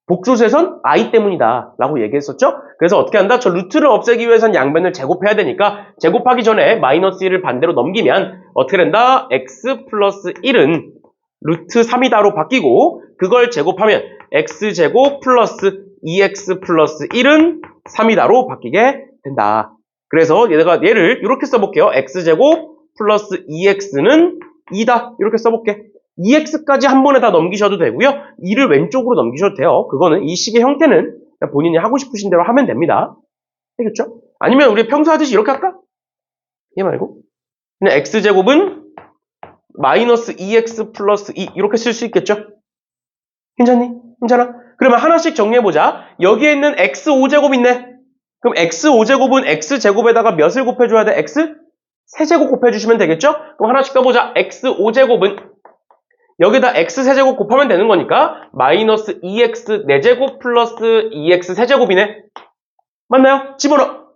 복소수에선 i 때문이다. 라고 얘기했었죠? 그래서 어떻게 한다? 저 루트를 없애기 위해선 양변을 제곱해야 되니까 제곱하기 전에 마이너스 1을 반대로 넘기면 어떻게 된다? x 플러스 1은 루트 3이다로 바뀌고 그걸 제곱하면 x제곱 플러스 2x 플러스 1은 3이다로 바뀌게 된다. 그래서 내가 얘를 이렇게 써볼게요. x제곱 플러스 2x는 2다. 이렇게 써볼게. 2x까지 한 번에 다 넘기셔도 되고요. 2를 왼쪽으로 넘기셔도 돼요. 그거는 이 식의 형태는 본인이 하고 싶으신 대로 하면 됩니다. 알겠죠? 아니면 우리 평소 하듯이 이렇게 할까? 얘 말고 그냥 x제곱은 마이너스 2x 플러스 2 이렇게 쓸 수 있겠죠? 괜찮니? 괜찮아? 그러면 하나씩 정리해보자. 여기에 있는 x5제곱 있네. 그럼 x5제곱은 x제곱에다가 몇을 곱해줘야 돼? x? 세제곱 곱해주시면 되겠죠? 그럼 하나씩 떠보자. x5제곱은 여기다 x 세제곱 곱하면 되는 거니까 마이너스 2x 4제곱 플러스 2x 세제곱이네. 맞나요? 집어넣어.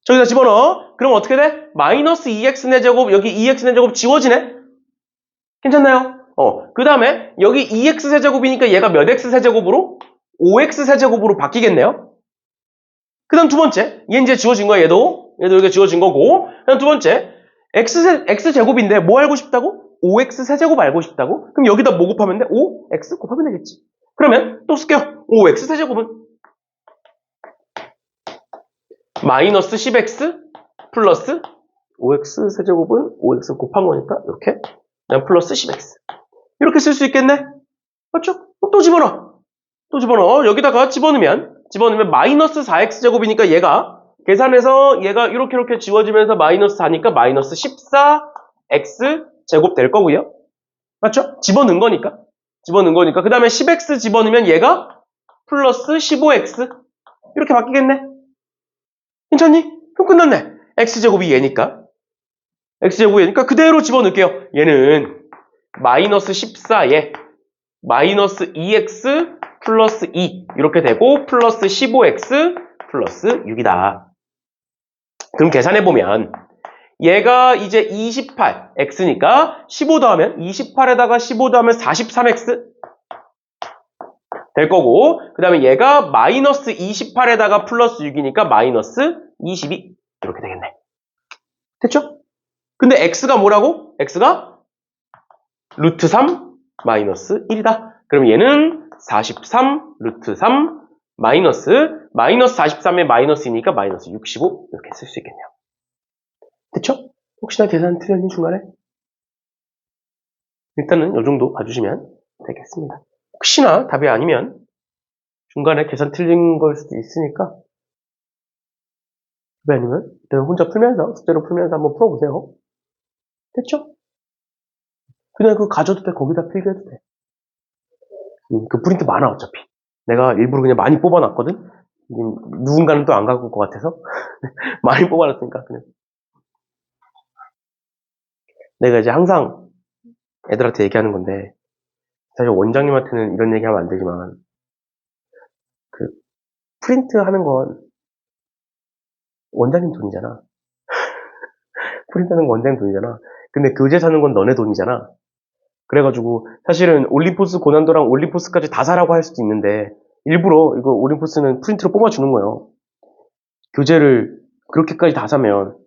저기다 집어넣어. 그럼 어떻게 돼? 마이너스 2x 4제곱 여기 2x 4제곱 지워지네. 괜찮나요? 그 다음에 여기 2x 세제곱이니까 얘가 몇 x 세제곱으로? 5x 세제곱으로 바뀌겠네요. 그 다음 두 번째, 얘 이제 지워진 거야, 얘도 여기가 지워진 거고. 그 다음 두 번째, x제곱인데 뭐 알고 싶다고? 5x 세제곱 알고 싶다고? 그럼 여기다 뭐 곱하면 돼? 5x 곱하면 되겠지. 그러면 또 쓸게요. 5x 세제곱은 마이너스 10x 플러스 5x 세제곱은 5x 곱한 거니까 이렇게 그냥 플러스 10x 이렇게 쓸 수 있겠네? 맞죠? 또 집어넣어. 또 집어넣어. 여기다가 집어넣으면 마이너스 4x제곱이니까 얘가 계산해서 얘가 이렇게 지워지면서 마이너스 4니까 마이너스 14x제곱 될 거고요. 맞죠? 집어넣은 거니까. 그 다음에 10x 집어넣으면 얘가 플러스 15x 이렇게 바뀌겠네. 괜찮니? 그럼 끝났네. x제곱이 얘니까. 그대로 집어넣을게요. 얘는 마이너스 14에 마이너스 2x 플러스 2 이렇게 되고 플러스 15x 플러스 6이다. 그럼 계산해보면 얘가 이제 28 x니까 15 더하면 28에다가 15 더하면 43x 될 거고 그 다음에 얘가 마이너스 28에다가 플러스 6이니까 마이너스 22 이렇게 되겠네. 됐죠? 근데 x가 뭐라고? x가 루트 3 마이너스 1이다. 그럼 얘는 43 루트 3 마이너스 43에 마이너스이니까 마이너스 65 이렇게 쓸 수 있겠네요. 됐죠? 혹시나 계산 틀렸니 중간에? 일단은 이 정도 봐주시면 되겠습니다. 혹시나 답이 아니면 중간에 계산 틀린 걸 수도 있으니까 답이 아니면 일단 혼자 풀면서 숙제로 풀면서 한번 풀어보세요. 됐죠? 그냥 그거 가져도 돼. 거기다 필기해도 돼. 그 프린트 많아 어차피. 내가 일부러 그냥 많이 뽑아놨거든. 누군가는 또 안 갖고 올 것 같아서 많이 뽑아놨으니까 그냥. 내가 이제 항상 애들한테 얘기하는 건데 사실 원장님한테는 이런 얘기하면 안 되지만 그 프린트 하는 건 원장님 돈이잖아. 프린트 하는 건 원장님 돈이잖아. 근데 교재 사는 건 너네 돈이잖아. 그래가지고 사실은 올림포스 고난도랑 올림포스까지 다 사라고 할 수도 있는데 일부러 이거 올림포스는 프린트로 뽑아주는 거예요. 교재를 그렇게까지 다 사면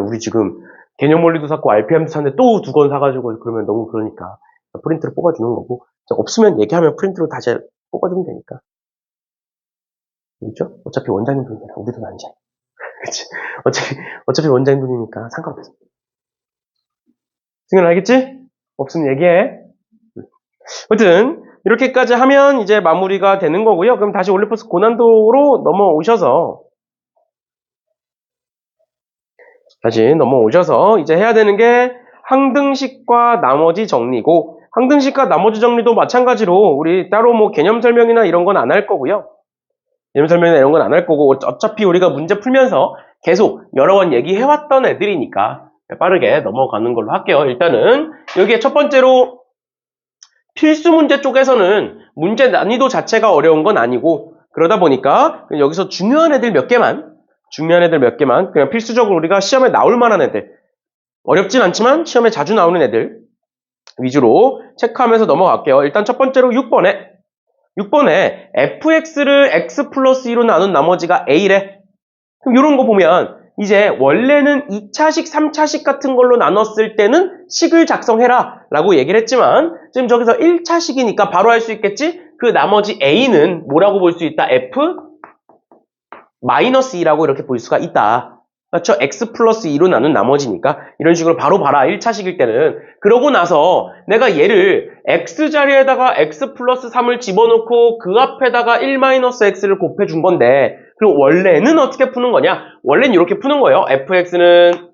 우리 지금 개념 원리도 샀고 RPM도 샀는데 또 2권 사가지고 그러면 너무 그러니까 프린트로 뽑아주는 거고 없으면 얘기하면 프린트로 다시 뽑아주면 되니까. 그렇죠? 어차피 원장님 돈이잖아. 우리 돈 아니잖아. 그치? 어차피 원장님 돈이니까 상관없어. 승현 알겠지? 없으면 얘기해. 아무튼 이렇게까지 하면 이제 마무리가 되는 거고요. 그럼 다시 올림포스 고난도로 넘어오셔서 이제 해야 되는 게 항등식과 나머지 정리고 항등식과 나머지 정리도 마찬가지로 우리 따로 뭐 개념 설명이나 이런 건 안 할 거고요. 개념 설명이나 이런 건 안 할 거고 어차피 우리가 문제 풀면서 계속 여러 번 얘기해왔던 애들이니까 빠르게 넘어가는 걸로 할게요. 일단은 여기에 첫 번째로 필수 문제 쪽에서는 문제 난이도 자체가 어려운 건 아니고 그러다 보니까 여기서 중요한 애들 몇 개만 그냥 필수적으로 우리가 시험에 나올 만한 애들 어렵진 않지만 시험에 자주 나오는 애들 위주로 체크하면서 넘어갈게요. 일단 첫 번째로 6번에 fx를 x 플러스 2로 나눈 나머지가 a래. 그럼 이런 거 보면 이제 원래는 2차식, 3차식 같은 걸로 나눴을 때는 식을 작성해라 라고 얘기를 했지만 지금 저기서 1차식이니까 바로 할 수 있겠지? 그 나머지 a는 뭐라고 볼 수 있다? f-2라고 이렇게 볼 수가 있다. 맞죠? x 플러스 2로 나눈 나머지니까 이런 식으로 바로 봐라. 1차식일 때는. 그러고 나서 내가 얘를 x자리에다가 x 플러스 3을 집어넣고 그 앞에다가 1 마이너스 x를 곱해준 건데 그럼 원래는 어떻게 푸는 거냐? 원래는 이렇게 푸는 거예요. fx는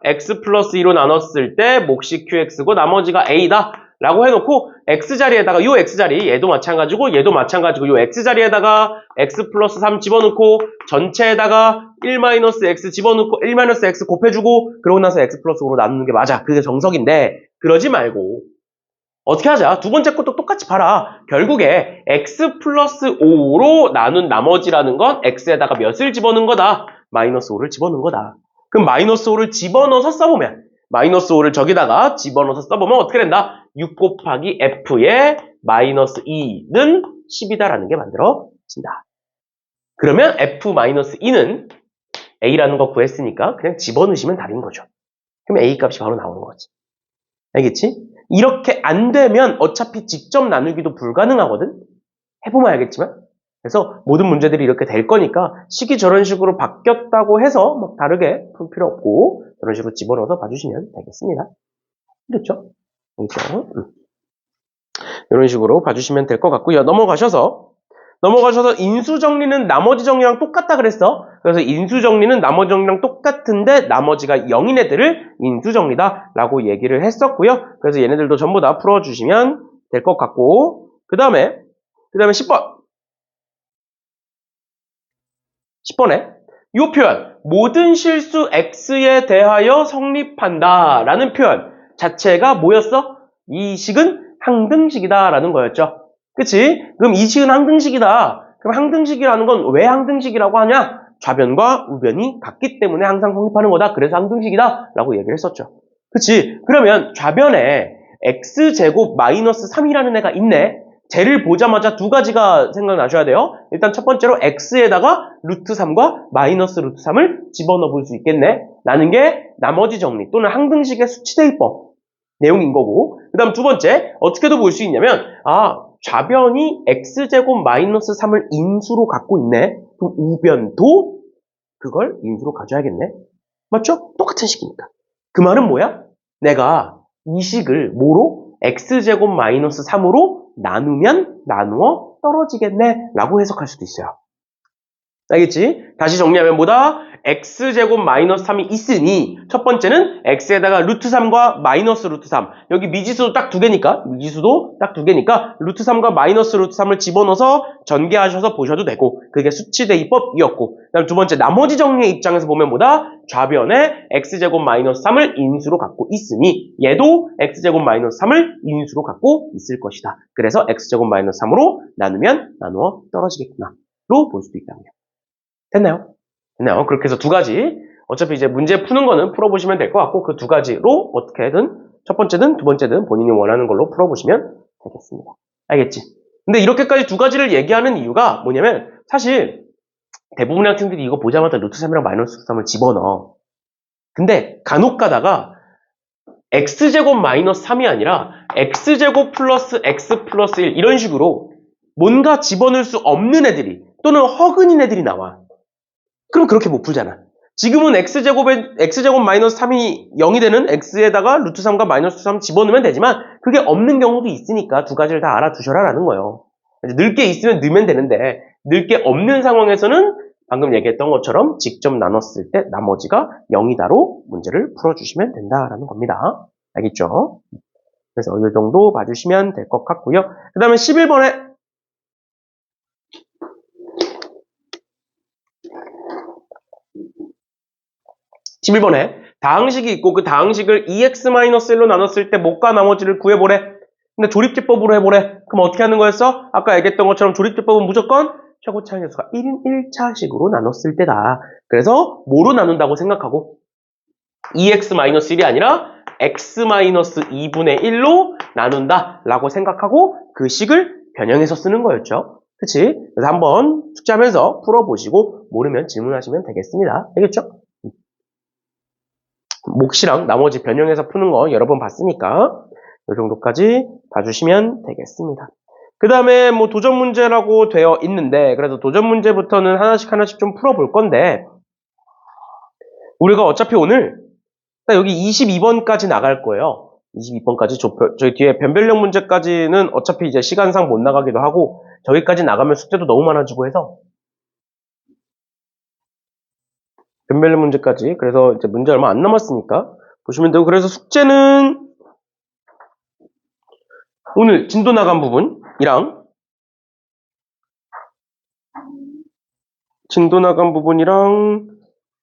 x 플러스 2로 나눴을 때 몫이 qx고 나머지가 a다. 라고 해놓고 x자리에다가 요 x자리 얘도 마찬가지고 요 x자리에다가 x 플러스 3 집어넣고 전체에다가 1-x 집어넣고 1-x 곱해주고 그러고 나서 x 플러스 5로 나누는 게 맞아. 그게 정석인데 그러지 말고 어떻게 하자? 두 번째 것도 똑같이 봐라. 결국에 x 플러스 5로 나눈 나머지라는 건 x에다가 몇을 집어넣은 거다? 마이너스 5를 집어넣은 거다. 그럼 마이너스 5를 집어넣어서 써보면 마이너스 5를 저기다가 집어넣어서 써보면 어떻게 된다? 6 곱하기 f의 마이너스 2는 10이다라는 게 만들어진다. 그러면 f-2는 a라는 거 구했으니까 그냥 집어넣으시면 답인 거죠. 그럼 a 값이 바로 나오는 거지. 알겠지? 이렇게 안 되면 어차피 직접 나누기도 불가능하거든? 해보면 알겠지만. 그래서 모든 문제들이 이렇게 될 거니까 식이 저런 식으로 바뀌었다고 해서 막 다르게 풀 필요 없고 저런 식으로 집어넣어서 봐주시면 되겠습니다. 그렇죠? 그렇죠? 이런 식으로 봐주시면 될 것 같고요. 넘어가셔서 인수 정리는 나머지 정리랑 똑같다 그랬어. 그래서 인수 정리는 나머지 정리랑 똑같은데 나머지가 0인 애들을 인수 정리다 라고 얘기를 했었고요. 그래서 얘네들도 전부 다 풀어주시면 될 것 같고 그 다음에 10번에 이 표현 모든 실수 x에 대하여 성립한다 라는 표현 자체가 뭐였어? 이 식은 항등식이다 라는 거였죠. 그치? 그럼 이 식은 항등식이다. 그럼 항등식이라는 건 왜 항등식이라고 하냐? 좌변과 우변이 같기 때문에 항상 성립하는 거다. 그래서 항등식이다 라고 얘기를 했었죠. 그치? 그러면 좌변에 x제곱 마이너스 3이라는 애가 있네. 쟤를 보자마자 두 가지가 생각나셔야 돼요. 일단 첫 번째로 x에다가 루트 3과 마이너스 루트 3을 집어넣어 볼 수 있겠네. 라는 게 나머지 정리 또는 항등식의 수치대입법 내용인 거고 그 다음 두 번째 어떻게도 볼 수 있냐면 좌변이 x제곱 마이너스 3을 인수로 갖고 있네. 그럼 우변도 그걸 인수로 가져야겠네. 맞죠? 똑같은 식이니까. 그 말은 뭐야? 내가 이 식을 뭐로? x제곱 마이너스 3으로 나누면 나누어 떨어지겠네 라고 해석할 수도 있어요. 알겠지? 다시 정리하면 뭐다? x제곱 마이너스 3이 있으니 첫 번째는 x에다가 루트 3과 마이너스 루트 3 여기 미지수도 딱 두 개니까 루트 3과 마이너스 루트 3을 집어넣어서 전개하셔서 보셔도 되고 그게 수치대입법이었고 그다음 두 번째 나머지 정리의 입장에서 보면 뭐다? 좌변에 x제곱 마이너스 3을 인수로 갖고 있으니 얘도 x제곱 마이너스 3을 인수로 갖고 있을 것이다. 그래서 x제곱 마이너스 3으로 나누면 나누어 떨어지겠구나 로 볼 수도 있다고요. 됐나요? 그렇게 해서 두 가지 어차피 이제 문제 푸는 거는 풀어보시면 될 것 같고 그 두 가지로 어떻게든 첫 번째든 두 번째든 본인이 원하는 걸로 풀어보시면 되겠습니다. 알겠지? 근데 이렇게까지 두 가지를 얘기하는 이유가 뭐냐면 사실 대부분의 학생들이 이거 보자마자 루트 3이랑 마이너스 루트 3을 집어넣어. 근데 간혹 가다가 x제곱 마이너스 3이 아니라 x제곱 플러스 x 플러스 1 이런 식으로 뭔가 집어넣을 수 없는 애들이 또는 허근인 애들이 나와. 그럼 그렇게 못 풀잖아. 지금은 x제곱 마이너스 3이 0이 되는 x에다가 루트 3과 마이너스 3 집어넣으면 되지만 그게 없는 경우도 있으니까 두 가지를 다 알아두셔라라는 거예요. 늘 게 있으면 넣으면 되는데 늘 게 없는 상황에서는 방금 얘기했던 것처럼 직접 나눴을 때 나머지가 0이다로 문제를 풀어주시면 된다라는 겁니다. 알겠죠? 그래서 이 정도 봐주시면 될 것 같고요. 그 다음에 11번에 다항식이 있고 그 다항식을 2x-1로 나눴을 때 못과 나머지를 구해보래. 근데 조립제법으로 해보래. 그럼 어떻게 하는 거였어? 아까 얘기했던 것처럼 조립제법은 무조건 최고 차이 녀수가 1인 1차식으로 나눴을 때다. 그래서 뭐로 나눈다고 생각하고 2x-1이 아니라 x-2분의 1로 나눈다 라고 생각하고 그 식을 변형해서 쓰는 거였죠. 그치? 그래서 한번 숙제하면서 풀어보시고 모르면 질문하시면 되겠습니다. 알겠죠? 몫이랑 나머지 변형해서 푸는 거 여러 번 봤으니까 이 정도까지 봐주시면 되겠습니다. 그 다음에 뭐 도전 문제라고 되어 있는데 그래서 도전 문제부터는 하나씩 좀 풀어볼 건데 우리가 어차피 오늘 딱 여기 22번까지 나갈 거예요. 22번까지 저희 뒤에 변별력 문제까지는 어차피 이제 시간상 못 나가기도 하고 저기까지 나가면 숙제도 너무 많아지고 해서 변별력 문제까지 그래서 이제 문제 얼마 안 남았으니까 보시면 되고 그래서 숙제는 오늘 진도 나간 부분이랑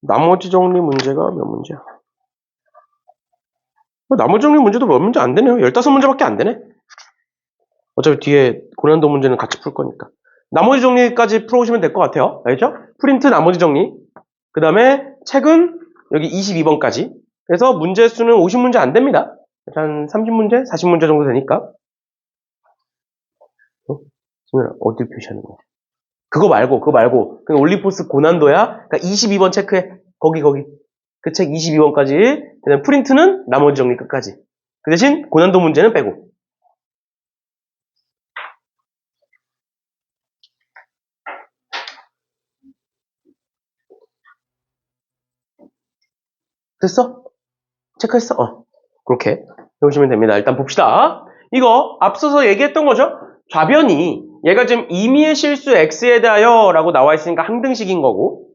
나머지 정리 문제가 몇 문제야? 나머지 정리 문제도 몇 문제 안 되네요. 15문제밖에 안 되네. 어차피 뒤에 고난도 문제는 같이 풀 거니까. 나머지 정리까지 풀어오시면 될 것 같아요. 알죠? 프린트 나머지 정리. 그 다음에 책은 여기 22번까지. 그래서 문제 수는 50문제 안 됩니다. 한 30문제? 40문제 정도 되니까. 어디 표시하는 거야? 그거 말고. 그냥 올리포스 고난도야. 그러니까 22번 체크해. 거기. 그 책 22번까지. 그다음 프린트는 나머지 정리 끝까지. 그 대신 고난도 문제는 빼고. 됐어? 체크했어? 그렇게 해보시면 됩니다. 일단 봅시다. 이거 앞서서 얘기했던 거죠? 좌변이 얘가 지금 임의의 실수 x에 대하여 라고 나와 있으니까 항등식인 거고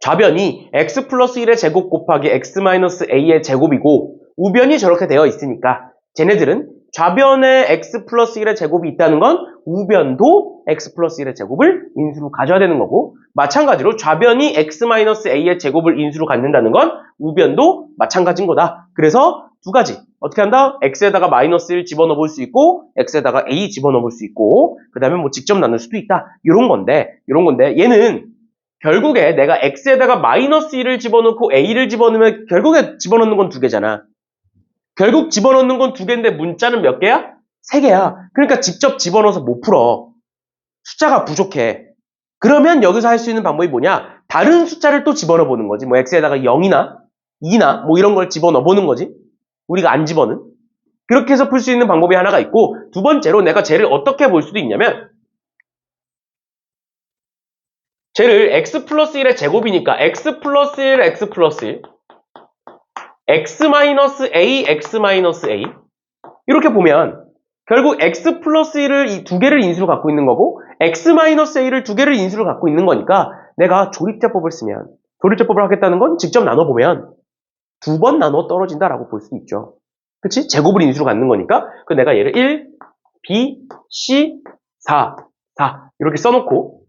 좌변이 x 플러스 1의 제곱 곱하기 x 마이너스 a의 제곱이고 우변이 저렇게 되어 있으니까 쟤네들은 좌변에 x 플러스 1의 제곱이 있다는 건 우변도 x 플러스 1의 제곱을 인수로 가져야 되는 거고 마찬가지로 좌변이 x 마이너스 a의 제곱을 인수로 갖는다는 건 우변도 마찬가지인 거다. 그래서 두 가지 어떻게 한다? x에다가 마이너스 1 집어넣어 볼 수 있고 x에다가 a 집어넣어 볼 수 있고 그 다음에 뭐 직접 나눌 수도 있다. 이런 건데 얘는 결국에 내가 x에다가 마이너스 1을 집어넣고 a를 집어넣으면 결국에 집어넣는 건 두 개잖아. 결국 집어넣는 건 두 개인데 문자는 몇 개야? 3개야. 그러니까 직접 집어넣어서 못 풀어. 숫자가 부족해. 그러면 여기서 할 수 있는 방법이 뭐냐? 다른 숫자를 또 집어넣어 보는 거지. 뭐 x에다가 0이나 2나 뭐 이런 걸 집어넣어 보는 거지. 우리가 안 집어는. 그렇게 해서 풀 수 있는 방법이 하나가 있고 두 번째로 내가 쟤를 어떻게 볼 수도 있냐면 쟤를 x 플러스 1의 제곱이니까 x 플러스 1, x 플러스 1 x 마이너스 a, x 마이너스 a 이렇게 보면 결국 x 플러스 1을 이 두 개를 인수로 갖고 있는 거고 x 마이너스 a를 두 개를 인수로 갖고 있는 거니까 내가 조립제법을 쓰면, 조립제법을 하겠다는 건 직접 나눠보면 2번 나눠 떨어진다라고 볼 수 있죠. 그치? 제곱을 인수로 갖는 거니까. 그 내가 얘를 1, B, C, 4, 4 이렇게 써놓고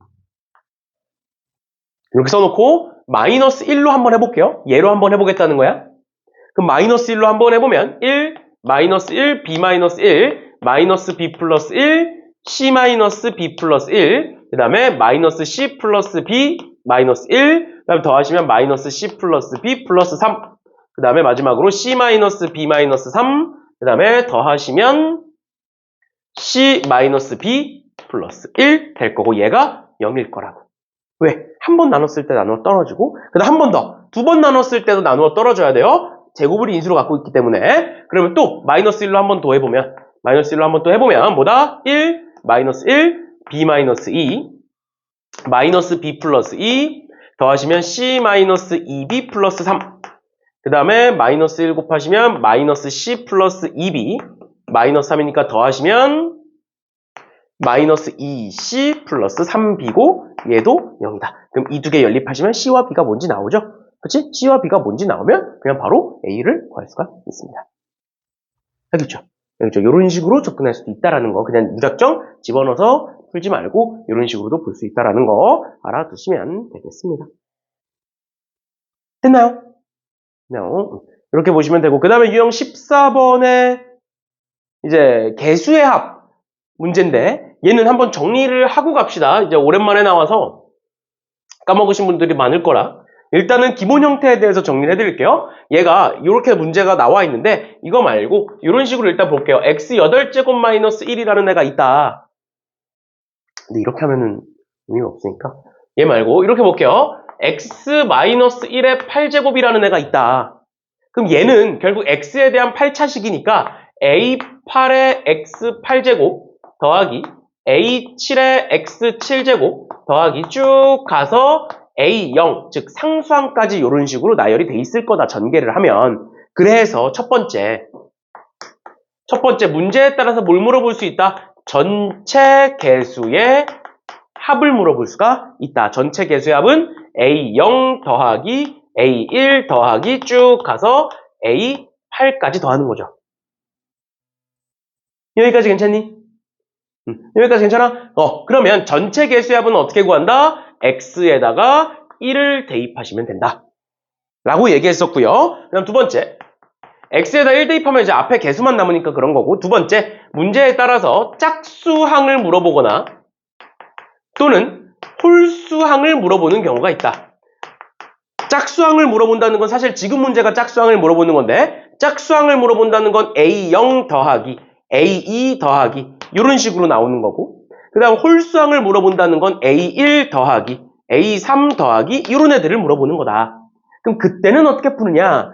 마이너스 1로 한번 해볼게요. 얘로 한번 해보겠다는 거야. 그럼 마이너스 1로 한번 해보면 1, 마이너스 1, B 마이너스 1, 마이너스 B 플러스 1, C 마이너스 B 플러스 1, 그 다음에 마이너스 C 플러스 B 마이너스 1, 그 다음에 더하시면 마이너스 C 플러스 B 플러스 3, 그 다음에 마지막으로 C 마이너스 B 마이너스 3, 그 다음에 더하시면 C 마이너스 B 플러스 1 될 거고 얘가 0일 거라고. 왜? 한 번 나눴을 때 나누어 떨어지고 그 다음 한 번 더, 2번 나눴을 때도 나누어 떨어져야 돼요. 제곱을 인수로 갖고 있기 때문에. 그러면 또 마이너스 1로 한 번 더 해보면 뭐다? 1, 마이너스 1, B 마이너스 2, 마이너스 B 플러스 2 더하시면 C 마이너스 2B 플러스 3, 그 다음에 마이너스 1 곱하시면 마이너스 C 플러스 2B, 마이너스 3이니까 더하시면 마이너스 2C 플러스 3B고 얘도 0이다. 그럼 이 두 개 연립하시면 C와 B가 뭔지 나오죠? 그치? C와 B가 뭔지 나오면 그냥 바로 A를 구할 수가 있습니다. 알겠죠? 이런 식으로 접근할 수도 있다라는 거 그냥 무작정 집어넣어서 풀지 말고 이런 식으로도 볼 수 있다라는 거 알아두시면 되겠습니다. 됐나요? 이렇게 보시면 되고 그 다음에 유형 14번에 이제 개수의 합 문제인데 얘는 한번 정리를 하고 갑시다. 이제 오랜만에 나와서 까먹으신 분들이 많을 거라. 일단은 기본 형태에 대해서 정리를 해드릴게요. 얘가 이렇게 문제가 나와 있는데 이거 말고 이런 식으로 일단 볼게요. x 8제곱 마이너스 1이라는 애가 있다. 근데 이렇게 하면은 의미가 없으니까 얘 말고 이렇게 볼게요. x 마이너스 1의 8제곱이라는 애가 있다. 그럼 얘는 결국 x에 대한 8차식이니까 a8의 x 8제곱 더하기 a7의 x 7제곱 더하기 쭉 가서 a0 즉 상수항까지 이런 식으로 나열이 돼 있을 거다 전개를 하면. 그래서 첫 번째 문제에 따라서 뭘 물어볼 수 있다? 전체 개수의 합을 물어볼 수가 있다. 전체 개수의 합은 a0 더하기 a1 더하기 쭉 가서 a8까지 더하는 거죠. 여기까지 괜찮니? 여기까지 괜찮아? 그러면 전체 개수의 합은 어떻게 구한다? x에다가 1을 대입하시면 된다. 라고 얘기했었고요. 그다음 두 번째. x에다 1 대입하면 이제 앞에 개수만 남으니까 그런 거고. 두 번째. 문제에 따라서 짝수항을 물어보거나 또는 홀수항을 물어보는 경우가 있다. 짝수항을 물어본다는 건 사실 지금 문제가 짝수항을 물어보는 건데 짝수항을 물어본다는 건 a0 더하기 a2 더하기 이런 식으로 나오는 거고 그 다음 홀수항을 물어본다는 건 a1 더하기 a3 더하기 이런 애들을 물어보는 거다. 그럼 그때는 어떻게 푸느냐?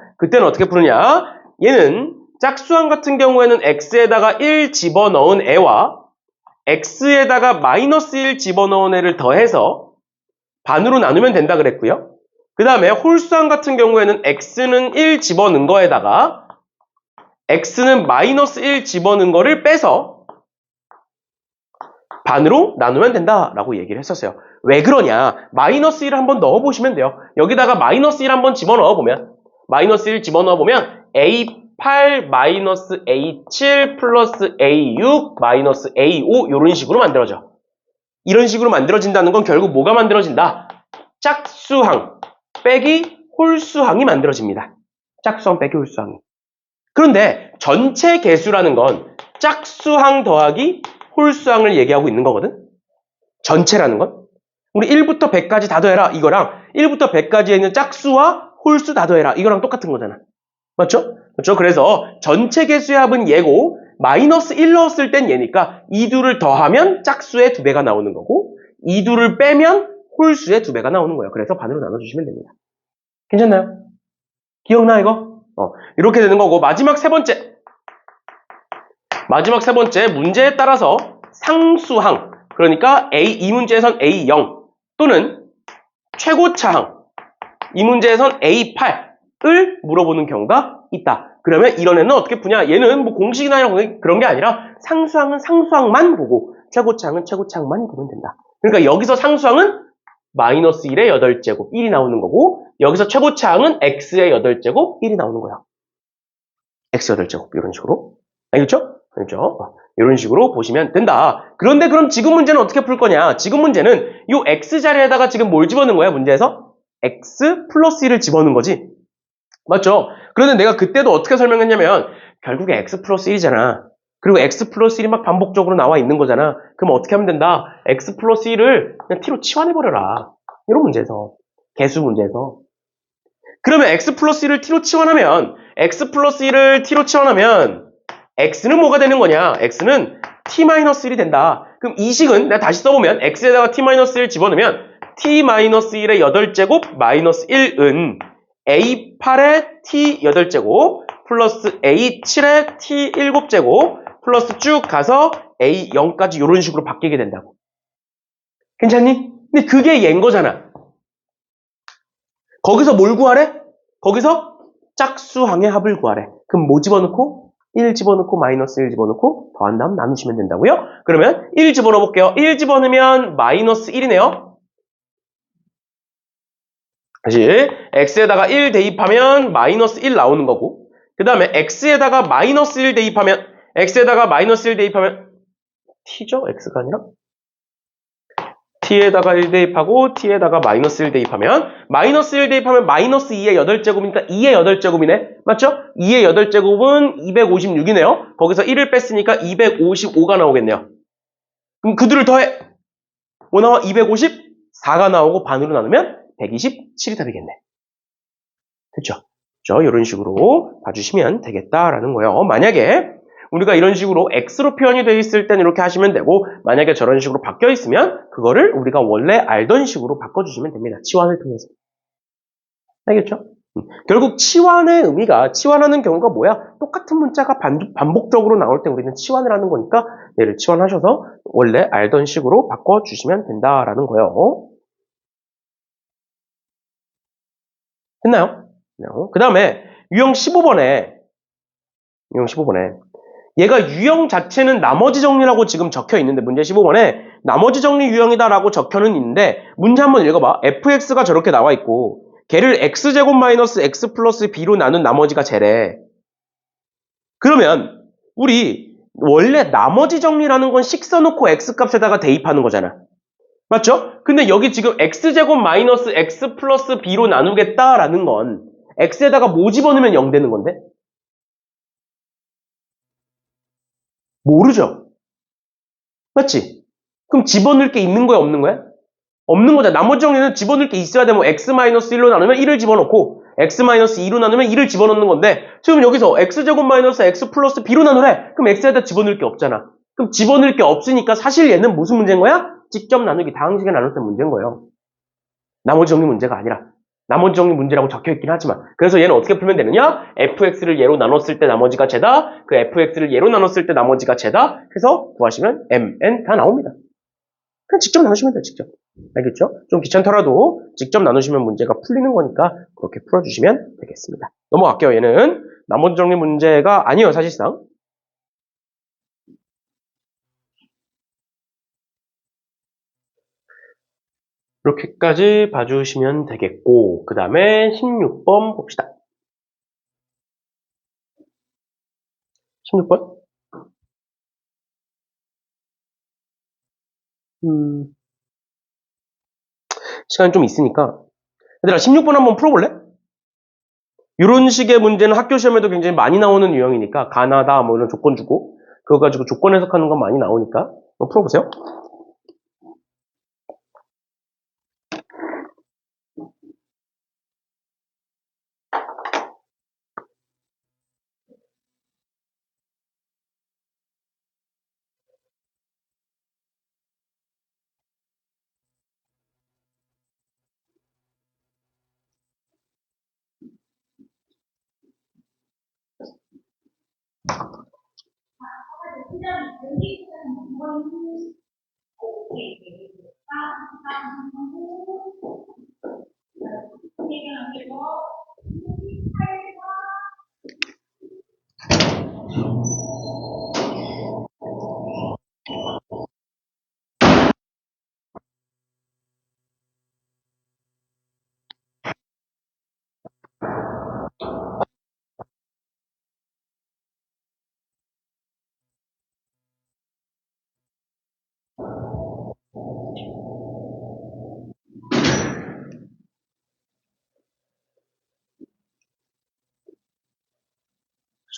얘는 짝수항 같은 경우에는 x에다가 1 집어넣은 애와 x에다가 마이너스 1 집어넣은 애를 더해서 반으로 나누면 된다 그랬고요. 그 다음에 홀수항 같은 경우에는 x는 1 집어넣은 거에다가 x는 마이너스 1 집어넣은 거를 빼서 반으로 나누면 된다라고 얘기를 했었어요. 왜 그러냐? 마이너스 1을 한번 넣어보시면 돼요. 여기다가 마이너스 1 한번 집어넣어보면 a8 마이너스 a7 플러스 a6 마이너스 a5 이런 식으로 만들어져. 이런 식으로 만들어진다는 건 결국 뭐가 만들어진다? 짝수항 빼기 홀수항이 만들어집니다. 짝수항 빼기 홀수항이. 그런데 전체 개수라는 건 짝수항 더하기 홀수항을 얘기하고 있는 거거든? 전체라는 건? 우리 1부터 100까지 다 더해라 이거랑 1부터 100까지에 있는 짝수와 홀수 다 더해라 이거랑 똑같은 거잖아. 맞죠? 그래서 전체 개수의 합은 얘고 마이너스 1 넣었을 땐 얘니까 이 둘을 더하면 짝수의 2배가 나오는 거고 이 둘을 빼면 홀수의 2배가 나오는 거예요. 그래서 반으로 나눠주시면 됩니다. 괜찮나요? 기억나 이거? 이렇게 되는 거고 마지막 세 번째 문제에 따라서 상수항 그러니까 이 문제에선 A0 또는 최고차항 이 문제에선 A8을 물어보는 경우가 있다. 그러면 이런 애는 어떻게 푸냐? 얘는 뭐 공식이나 그런 게 아니라 상수항은 상수항만 보고 최고차항은 최고차항만 보면 된다. 그러니까 여기서 상수항은 마이너스 1의 8제곱 1이 나오는 거고 여기서 최고차항은 x의 8제곱 1이 나오는 거야. x 8제곱 이런 식으로. 알겠죠? 알겠죠? 이런 식으로 보시면 된다. 그런데 그럼 지금 문제는 어떻게 풀 거냐? 지금 문제는 이 x 자리에다가 지금 뭘 집어넣은 거야? 문제에서? x 플러스 1을 집어넣은 거지. 맞죠? 그런데 내가 그때도 어떻게 설명했냐면 결국에 x 플러스 1이잖아. 그리고 x 플러스 1이 막 반복적으로 나와 있는 거잖아. 그럼 어떻게 하면 된다? x 플러스 1을 그냥 t로 치환해버려라. 이런 문제에서. 개수 문제에서. 그러면 x 플러스 1을 t로 치환하면 x 플러스 1을 t로 치환하면 x는 뭐가 되는 거냐? x는 t-1이 된다. 그럼 이 식은 내가 다시 써보면 x에다가 t-1 집어넣으면 t-1의 8제곱 마이너스 1은 a8의 t 8제곱 플러스 a7의 t 7제곱 플러스 쭉 가서 a0까지 이런 식으로 바뀌게 된다고. 괜찮니? 근데 그게 얘인 거잖아. 거기서 뭘 구하래? 거기서 짝수항의 합을 구하래. 그럼 뭐 집어넣고? 1 집어넣고 마이너스 1 집어넣고 더한 다음 나누시면 된다고요? 그러면 1 집어넣어 볼게요. 1 집어넣으면 마이너스 1이네요. 다시 x에다가 1 대입하면 마이너스 1 나오는 거고 그 다음에 x에다가 마이너스 1 대입하면 t죠? x가 아니라 t에다가 1 대입하고 t에다가 마이너스 1 대입하면 마이너스 1 대입하면 마이너스 2의 8제곱이니까 2의 8제곱이네. 맞죠? 2의 8제곱은 256이네요. 거기서 1을 뺐으니까 255가 나오겠네요. 그럼 그들을 더해. 뭐 나와? 254가 나오고 반으로 나누면 127이 답이겠네. 됐죠? 그렇죠? 이런 식으로 봐주시면 되겠다라는 거예요. 만약에 우리가 이런 식으로 x로 표현이 되어 있을 때는 이렇게 하시면 되고 만약에 저런 식으로 바뀌어 있으면 그거를 우리가 원래 알던 식으로 바꿔주시면 됩니다. 치환을 통해서. 알겠죠? 결국 치환의 의미가 치환하는 경우가 뭐야? 똑같은 문자가 반복적으로 나올 때 우리는 치환을 하는 거니까 얘를 치환하셔서 원래 알던 식으로 바꿔주시면 된다라는 거예요. 됐나요? 그 다음에 유형 15번에 얘가 유형 자체는 나머지 정리라고 지금 적혀 있는데 문제 15번에 나머지 정리 유형이다라고 적혀는 있는데 문제 한번 읽어봐. fx가 저렇게 나와 있고 걔를 x제곱 마이너스 x 플러스 b로 나눈 나머지가 쟤래. 그러면 우리 원래 나머지 정리라는 건 식 써놓고 x값에다가 대입하는 거잖아. 맞죠? 근데 여기 지금 x제곱 마이너스 x 플러스 b로 나누겠다라는 건 x에다가 뭐 집어넣으면 0 되는 건데? 모르죠? 맞지? 그럼 집어넣을 게 있는 거야, 없는 거야? 없는 거잖아. 나머지 정리는 집어넣을 게 있어야 되면 x-1로 나누면 1을 집어넣고 x-2로 나누면 1을 집어넣는 건데 지금 여기서 x제곱 마이너스 x 플러스 b로 나누래. 그럼 x에다 집어넣을 게 없잖아. 그럼 집어넣을 게 없으니까 사실 얘는 무슨 문제인 거야? 직접 나누기 다항식에 나눌 때 문제인 거예요. 나머지 정리 문제가 아니라. 나머지 정리 문제라고 적혀있긴 하지만 그래서 얘는 어떻게 풀면 되느냐? fx를 얘로 나눴을 때 나머지가 쟤다. 그 fx를 얘로 나눴을 때 나머지가 쟤다. 해서 구하시면 mn 다 나옵니다. 그냥 직접 나누시면 돼요. 직접. 알겠죠? 좀 귀찮더라도 직접 나누시면 문제가 풀리는 거니까 그렇게 풀어주시면 되겠습니다. 넘어갈게요. 얘는 나머지 정리 문제가 아니에요. 사실상. 이렇게까지 봐주시면 되겠고 그 다음에 16번 봅시다. 16번? 시간이 좀 있으니까 얘들아 16번 한번 풀어볼래? 이런 식의 문제는 학교 시험에도 굉장히 많이 나오는 유형이니까 가나다 뭐 이런 조건 주고 그거 가지고 조건 해석하는 건 많이 나오니까 한번 풀어보세요.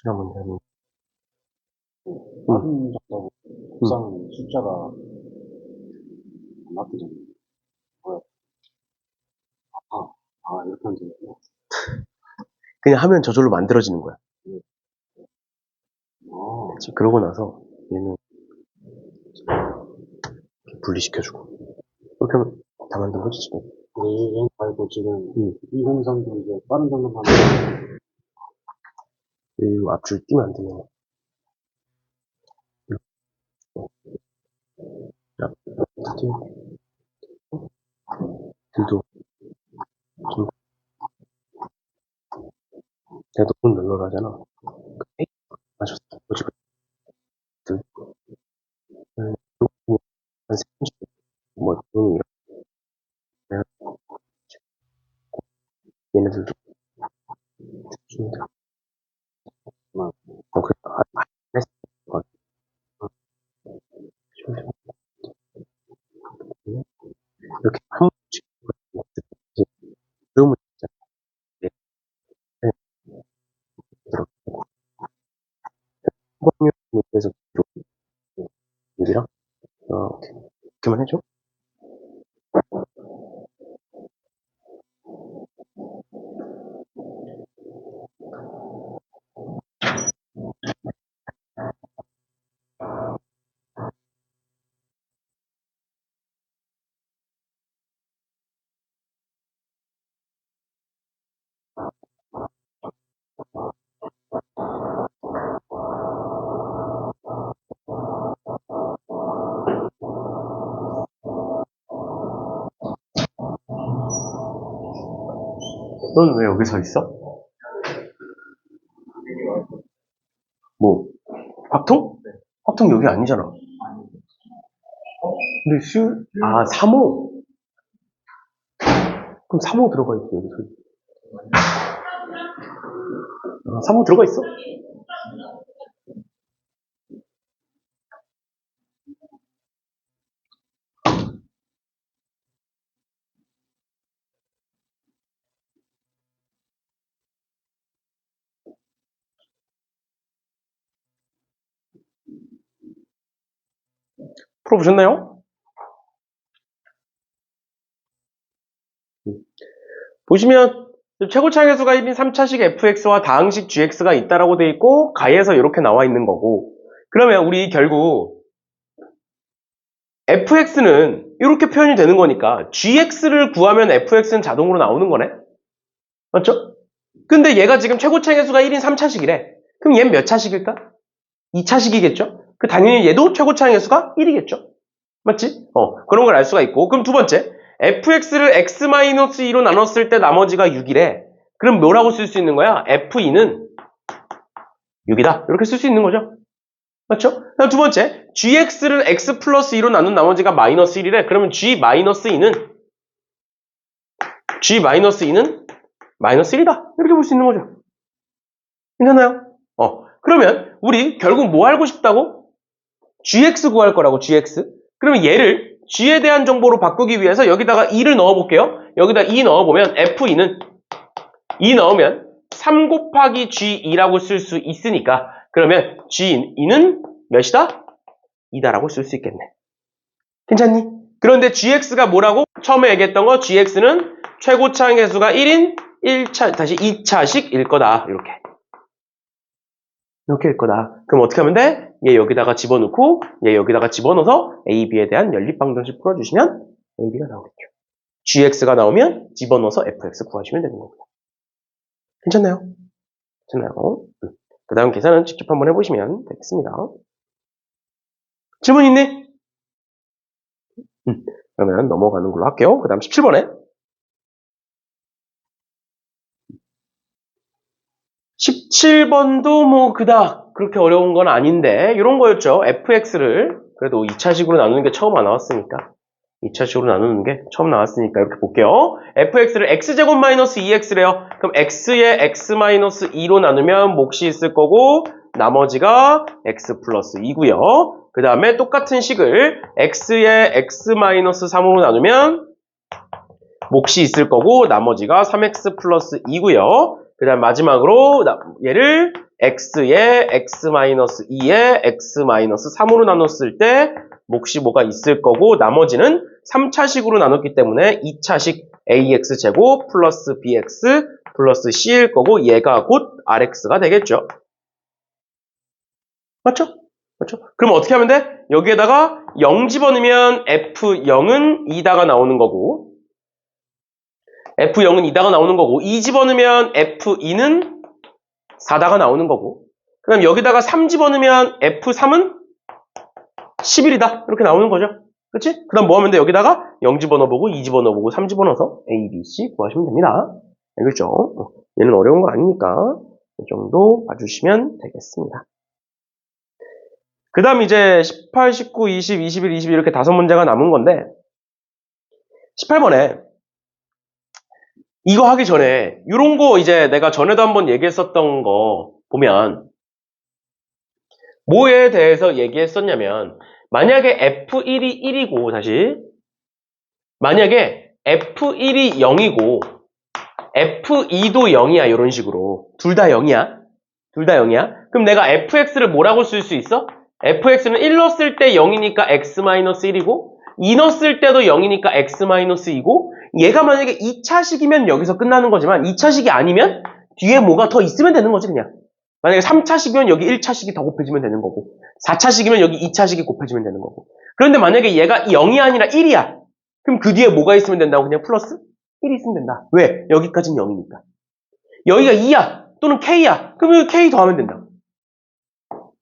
시간 문제는. 다른 작다고 부상 숫자가 안 바뀌잖아요. 뭐야? 이렇게 하면 되겠구나. 그냥 하면 저절로 만들어지는 거야. 아, 그치? 그러고 나서 얘는 이렇게 분리시켜주고. 이렇게 하면 다 만든 거지, 지금. 얘 말고 지금 203도 이제 빠른 점검 하면 이 앞줄 띄면 안 되냐. 자, 드디어. 들도. 좀, 내가 너무 널널 하잖아. 에이, 맞았어. 뭐지, 들. 그리고 한 30, 좀, 내가 얘네들도 줍니다. 그래, 했어. 이렇게 한 번씩 그러면 진짜 들어가고 후방력 에서 여기랑 이렇게만 해줘. 넌 왜 여기 서 있어? 뭐 확통? 확통 여기 아니잖아. 근데 3호. 그럼 3호 들어가 있어 여기 서. 3호 들어가 있어. 풀어보셨나요? 보시면 최고차항 해수가 1인 3차식 fx와 다항식 gx가 있다라고 돼 있고 가에서 이렇게 나와 있는 거고, 그러면 우리 결국 fx는 이렇게 표현이 되는 거니까 gx를 구하면 fx는 자동으로 나오는 거네? 맞죠? 근데 얘가 지금 최고차항 해수가 1인 3차식이래. 그럼 얘는 몇 차식일까? 2차식이겠죠? 그 당연히 얘도 최고차항 해수가 1이겠죠? 맞지? 그런 걸 알 수가 있고. 그럼 두 번째, fx를 x-2로 나눴을 때 나머지가 6이래. 그럼 뭐라고 쓸 수 있는 거야? f2는 6이다. 이렇게 쓸 수 있는 거죠. 맞죠? 그럼 두 번째, gx를 x 플러스 2로 나눈 나머지가 마이너스 1이래. 그러면 g-2는 마이너스 1이다. 이렇게 볼 수 있는 거죠. 괜찮나요? 그러면 우리 결국 뭐 알고 싶다고? gx 구할 거라고, gx. 그러면 얘를 g에 대한 정보로 바꾸기 위해서 여기다가 2를 넣어볼게요. 여기다 2 넣어보면 f2는 2 넣으면 3 곱하기 g2라고 쓸 수 있으니까, 그러면 g2는 몇이다? 2다라고 쓸 수 있겠네. 괜찮니? 그런데 gx가 뭐라고? 처음에 얘기했던 거, gx는 최고차항 해수가 1인 2차식일 거다. 이렇게일 거다. 그럼 어떻게 하면 돼? 얘 여기다가 집어넣고 얘 여기다가 집어넣어서 A, B에 대한 연립방정식 풀어주시면 A, B가 나오겠죠. GX가 나오면 집어넣어서 FX 구하시면 되는 거고요. 괜찮나요? 괜찮나요? 그 다음 계산은 직접 한번 해보시면 되겠습니다. 질문 있니? 그러면 넘어가는 걸로 할게요. 그 다음 17번에 17번도 뭐 그닥 그렇게 어려운 건 아닌데 이런 거였죠. fx를 그래도 2차식으로 나누는 게 처음 안 나왔으니까 2차식으로 나누는 게 처음 나왔으니까 이렇게 볼게요. fx를 x제곱 마이너스 2x래요. 그럼 x에 x 마이너스 2로 나누면 몫이 있을 거고 나머지가 x 플러스 2고요. 그 다음에 똑같은 식을 x에 x 마이너스 3으로 나누면 몫이 있을 거고 나머지가 3x 플러스 2고요. 그 다음 마지막으로 얘를 x에 x-2에 x-3으로 나눴을 때 몫이 뭐가 있을 거고 나머지는 3차식으로 나눴기 때문에 2차식 ax제곱 플러스 bx 플러스 c일 거고 얘가 곧 rx가 되겠죠. 맞죠? 맞죠? 그럼 어떻게 하면 돼? 여기에다가 0 집어넣으면 f0은 2다가 나오는 거고 f0은 2다가 나오는 거고 2 집어넣으면 f2는 4다가 나오는 거고 그 다음 여기다가 3 집어넣으면 f3은 11이다 이렇게 나오는 거죠. 그치? 그 다음 뭐 하면 돼? 여기다가 0 집어넣어보고 2 집어넣어보고 3 집어넣어서 A, B, C 구하시면 됩니다. 알겠죠? 얘는 어려운 거 아니니까 이 정도 봐주시면 되겠습니다. 그 다음 이제 18, 19, 20, 21, 22 이렇게 5문제가 남은 건데 18번에 이거 하기 전에 이런 거 이제 내가 전에도 한번 얘기했었던 거 보면 뭐에 대해서 얘기했었냐면 만약에 F1이 1이고 다시 만약에 F1이 0이고 F2도 0이야 이런 식으로 둘 다 0이야 둘 다 0이야 그럼 내가 fx를 뭐라고 쓸 수 있어? fx는 1 넣었을 때 0이니까 x-1이고 2 넣었을 때도 0이니까 x-2고 얘가 만약에 2차식이면 여기서 끝나는 거지만 2차식이 아니면 뒤에 뭐가 더 있으면 되는 거지 그냥. 만약에 3차식이면 여기 1차식이 더 곱해지면 되는 거고 4차식이면 여기 2차식이 곱해지면 되는 거고 그런데 만약에 얘가 0이 아니라 1이야 그럼 그 뒤에 뭐가 있으면 된다고? 그냥 플러스 1이 있으면 된다. 왜? 여기까지는 0이니까. 여기가 2야 또는 k야 그럼 여기 k 더하면 된다.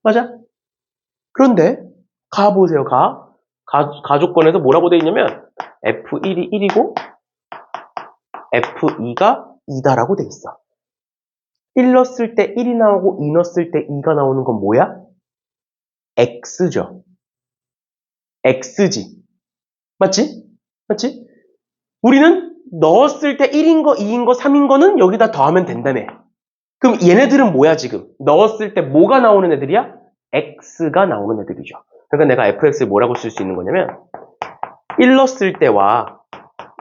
맞아? 그런데 가보세요. 가조건에서 뭐라고 돼 있냐면 F1이 1이고 F2가 2다라고 돼 있어. 1 넣었을 때 1이 나오고 2 넣었을 때 2가 나오는 건 뭐야? X죠. X지. 맞지? 맞지? 우리는 넣었을 때 1인 거, 2인 거, 3인 거는 여기다 더하면 된다며. 그럼 얘네들은 뭐야 지금? 넣었을 때 뭐가 나오는 애들이야? X가 나오는 애들이죠. 그러니까 내가 fx를 뭐라고 쓸 수 있는 거냐면 1 넣었을 때와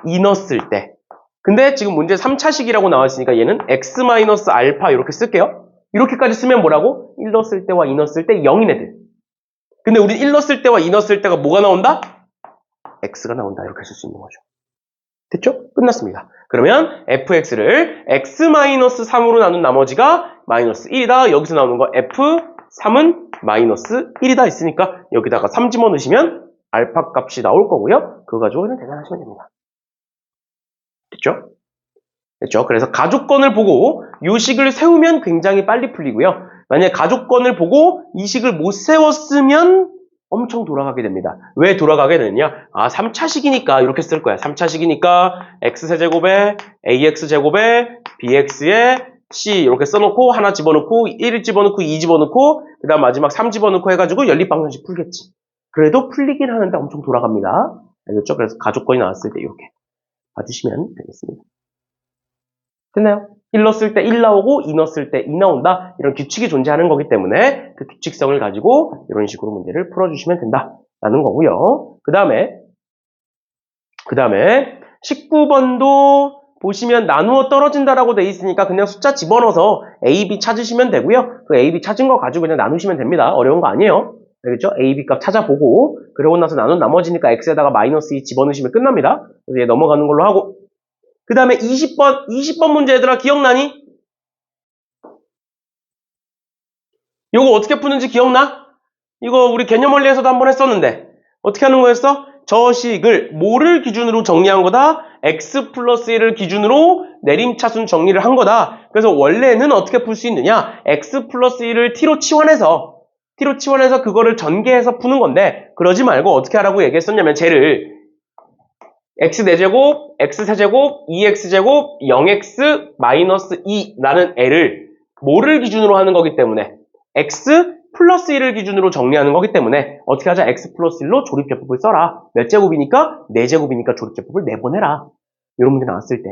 2 넣었을 때 근데 지금 문제 3차식이라고 나왔으니까 얘는 x-알파 이렇게 쓸게요. 이렇게까지 쓰면 뭐라고? 1 넣었을 때와 2 넣었을 때 0인 애들. 근데 우린 1 넣었을 때와 2 넣었을 때가 뭐가 나온다? x가 나온다 이렇게 쓸 수 있는 거죠. 됐죠? 끝났습니다. 그러면 fx를 x-3으로 나눈 나머지가 마이너스 1이다. 여기서 나오는 거 f3은 마이너스 1이다 있으니까 여기다가 3 집어넣으시면 알파 값이 나올 거고요. 그거 가지고 그냥 계산하시면 됩니다. 됐죠? 됐죠? 그래서 가족권을 보고 이 식을 세우면 굉장히 빨리 풀리고요. 만약에 가족권을 보고 이 식을 못 세웠으면 엄청 돌아가게 됩니다. 왜 돌아가게 되느냐? 3차식이니까 이렇게 쓸 거야. 3차식이니까 x세제곱에 ax제곱에 bx에 c 이렇게 써놓고 하나 집어넣고 1 집어넣고 2 집어넣고 그 다음 마지막 3 집어넣고 해가지고 연립방정식 풀겠지. 그래도 풀리긴 하는데 엄청 돌아갑니다. 알겠죠? 그래서 가족권이 나왔을 때 이렇게 봐주시면 되겠습니다. 됐나요? 1 넣었을 때 1 나오고 2 넣었을 때 2 나온다. 이런 규칙이 존재하는 거기 때문에 그 규칙성을 가지고 이런 식으로 문제를 풀어주시면 된다라는 거고요. 그 다음에 19번도 보시면 나누어 떨어진다라고 돼 있으니까 그냥 숫자 집어넣어서 A, B 찾으시면 되고요. 그 A, B 찾은 거 가지고 그냥 나누시면 됩니다. 어려운 거 아니에요. 알겠죠? A, B 값 찾아보고 그러고 나서 나눈 나머지니까 X에다가 마이너스 2 집어넣으시면 끝납니다. 그래서 얘 넘어가는 걸로 하고 그 다음에 20번 문제 얘들아 기억나니? 요거 어떻게 푸는지 기억나? 이거 우리 개념 원리에서도 한번 했었는데 어떻게 하는 거였어? 저 식을 뭐를 기준으로 정리한 거다? x 플러스 1을 기준으로 내림차순 정리를 한 거다. 그래서 원래는 어떻게 풀 수 있느냐? x 플러스 1을 t로 치환해서 그거를 전개해서 푸는 건데 그러지 말고 어떻게 하라고 얘기했었냐면 쟤를 x4제곱, x3제곱, 2x제곱, 0x, 마이너스 2라는 애를 뭐를 기준으로 하는 거기 때문에 x 플러스 1을 기준으로 정리하는 거기 때문에 어떻게 하자? x 플러스 1로 조립제법을 써라. 몇 제곱이니까? 4제곱이니까 조립제법을 4번 해라. 이런 문제 나왔을 때.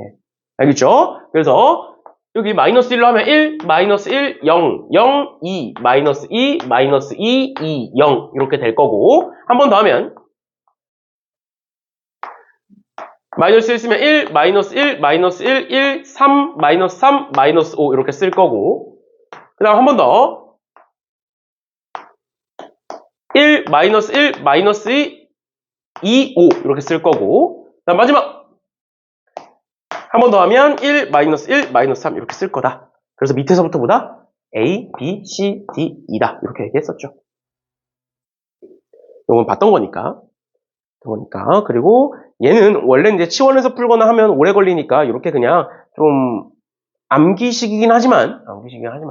알겠죠? 그래서 여기 마이너스 1로 하면 1, 마이너스 1, 0, 0, 2, 마이너스 2, 마이너스 2, 2, 0 이렇게 될 거고 한 번 더 하면 마이너스 1 쓰면 1, 마이너스 1, 마이너스 1, 1, 3, 마이너스 3, 마이너스 5 이렇게 쓸 거고 그 다음 한 번 더. 1, 마이너스 1, 마이너스 2, 2, 5 이렇게 쓸 거고 그 다음 마지막 한 번 더 하면 1, 마이너스 1, 마이너스 3 이렇게 쓸 거다. 그래서 밑에서부터 보다 A, B, C, D, E다 이렇게 얘기했었죠. 이건 봤던 거니까. 그리고 얘는 원래 이제 치원에서 풀거나 하면 오래 걸리니까 이렇게 그냥 좀 암기식이긴 하지만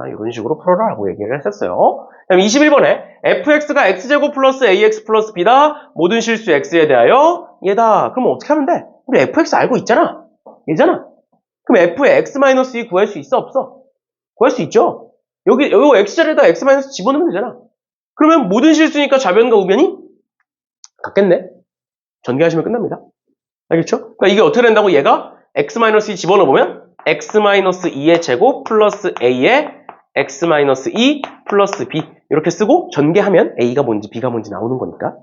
이런 식으로 풀어라라고 얘기를 했었어요. 그다음 21번에 fx가 x제곱 플러스 ax 플러스 b다. 모든 실수 x에 대하여 얘다. 그럼 어떻게 하면 돼? 우리 fx 알고 있잖아. 얘잖아. 그럼 f의 x-2 구할 수 있어 없어? 구할 수 있죠. 여기 x자리에다 x- 집어넣으면 되잖아. 그러면 모든 실수니까 좌변과 우변이 같겠네. 전개하시면 끝납니다. 알겠죠? 그러니까 이게 어떻게 된다고 얘가 x-2 집어넣어보면 x-2의 제곱 플러스 a의 x-2 플러스 b 이렇게 쓰고 전개하면 a가 뭔지 b가 뭔지 나오는 거니까.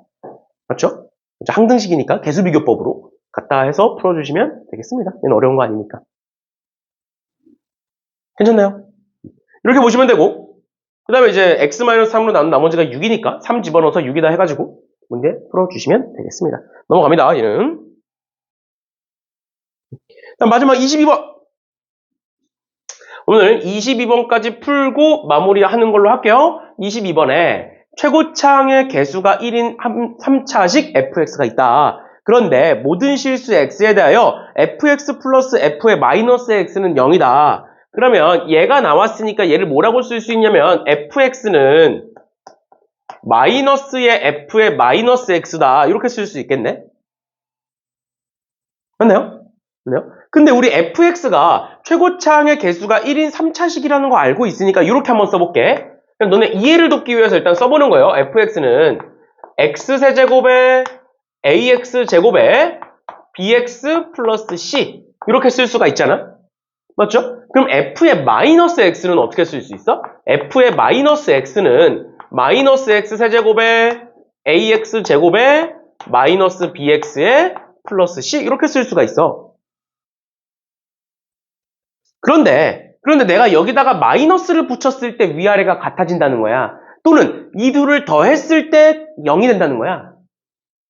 맞죠? 항등식이니까 개수비교법으로 갖다 해서 풀어주시면 되겠습니다. 얘는 어려운 거 아니니까. 괜찮나요? 이렇게 보시면 되고 그 다음에 이제 x-3으로 나눈 나머지가 6이니까 3 집어넣어서 6이다 해가지고 문제 풀어주시면 되겠습니다. 넘어갑니다. 얘는. 다음 마지막 22번. 오늘 22번까지 풀고 마무리하는 걸로 할게요. 22번에 최고차항의 개수가 1인 3차식 fx가 있다. 그런데 모든 실수 x에 대하여 fx 플러스 f의 마이너스 x는 0이다. 그러면 얘가 나왔으니까 얘를 뭐라고 쓸 수 있냐면 fx는 마이너스의 f의 마이너스 x다. 이렇게 쓸 수 있겠네. 맞나요? 맞나요? 근데 우리 fx가 최고차항의 개수가 1인 3차식이라는 거 알고 있으니까 이렇게 한번 써볼게. 그럼 너네 이해를 돕기 위해서 일단 써보는 거예요. fx는 x세제곱에 ax제곱에 bx 플러스 c 이렇게 쓸 수가 있잖아. 맞죠? 그럼 f의 마이너스 x는 어떻게 쓸 수 있어? f의 마이너스 x는 마이너스 x세제곱에 ax제곱에 마이너스 bx에 플러스 c 이렇게 쓸 수가 있어. 그런데 내가 여기다가 마이너스를 붙였을 때 위아래가 같아진다는 거야. 또는 이 둘을 더했을 때 0이 된다는 거야.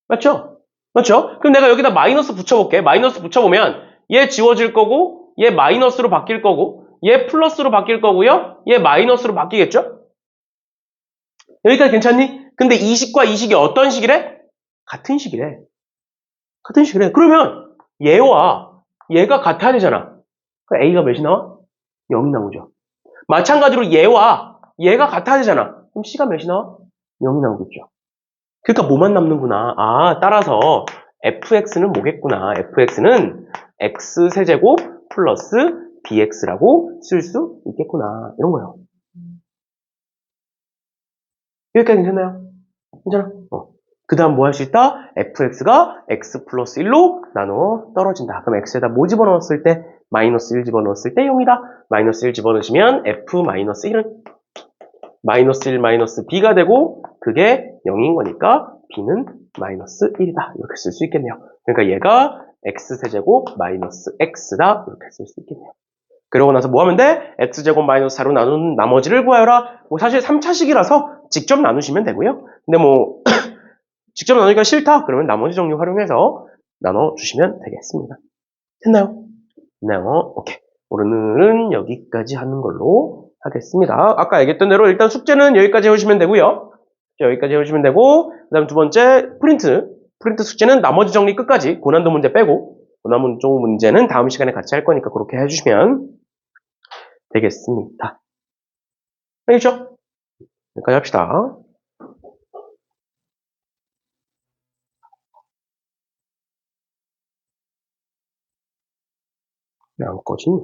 맞죠? 맞죠? 그럼 내가 여기다 마이너스 붙여볼게. 마이너스 붙여보면 얘 지워질 거고 얘 마이너스로 바뀔 거고 얘 플러스로 바뀔 거고요. 얘 마이너스로 바뀌겠죠? 여기까지 괜찮니? 근데 이 식과 이 식이 어떤 식이래? 같은 식이래. 같은 식이래. 그러면 얘와 얘가 같아야 되잖아. 그럼 A가 몇이 나와? 0이 나오죠. 마찬가지로 얘와 얘가 같아야 되잖아. 그럼 C가 몇이 나와? 0이 나오겠죠. 그러니까 뭐만 남는구나. 아, 따라서 fx는 뭐겠구나. fx는 x세제곱 플러스 bx라고 쓸 수 있겠구나. 이런 거예요. 여기까지 괜찮나요? 괜찮아? 그 다음 뭐 할 수 있다? fx가 x 플러스 1로 나누어 떨어진다. 그럼 x에다 뭐 집어넣었을 때? 마이너스 1 집어넣었을 때 0이다. 마이너스 1 집어넣으시면 f 마이너스 1은 마이너스 1 마이너스 b가 되고 그게 0인 거니까 b는 마이너스 1이다. 이렇게 쓸 수 있겠네요. 그러니까 얘가 x세제곱 마이너스 x다. 이렇게 쓸 수 있겠네요. 그러고 나서 뭐 하면 돼? x제곱 마이너스 4로 나눈 나머지를 구하여라. 뭐 사실 3차식이라서 직접 나누시면 되고요. 근데 뭐 직접 나누기가 싫다. 그러면 나머지 정리 활용해서 나눠주시면 되겠습니다. 됐나요? 됐나요? 오케이. 오늘은 여기까지 하는 걸로 하겠습니다. 아까 얘기했던 대로 일단 숙제는 여기까지 해주시면 되고요. 여기까지 해주시면 되고 그 다음 두 번째 프린트 숙제는 나머지 정리 끝까지 고난도 문제 빼고 고난도 문제는 다음 시간에 같이 할 거니까 그렇게 해주시면 되겠습니다. 알겠죠? 여기까지 합시다. 왜 안 꺼지니?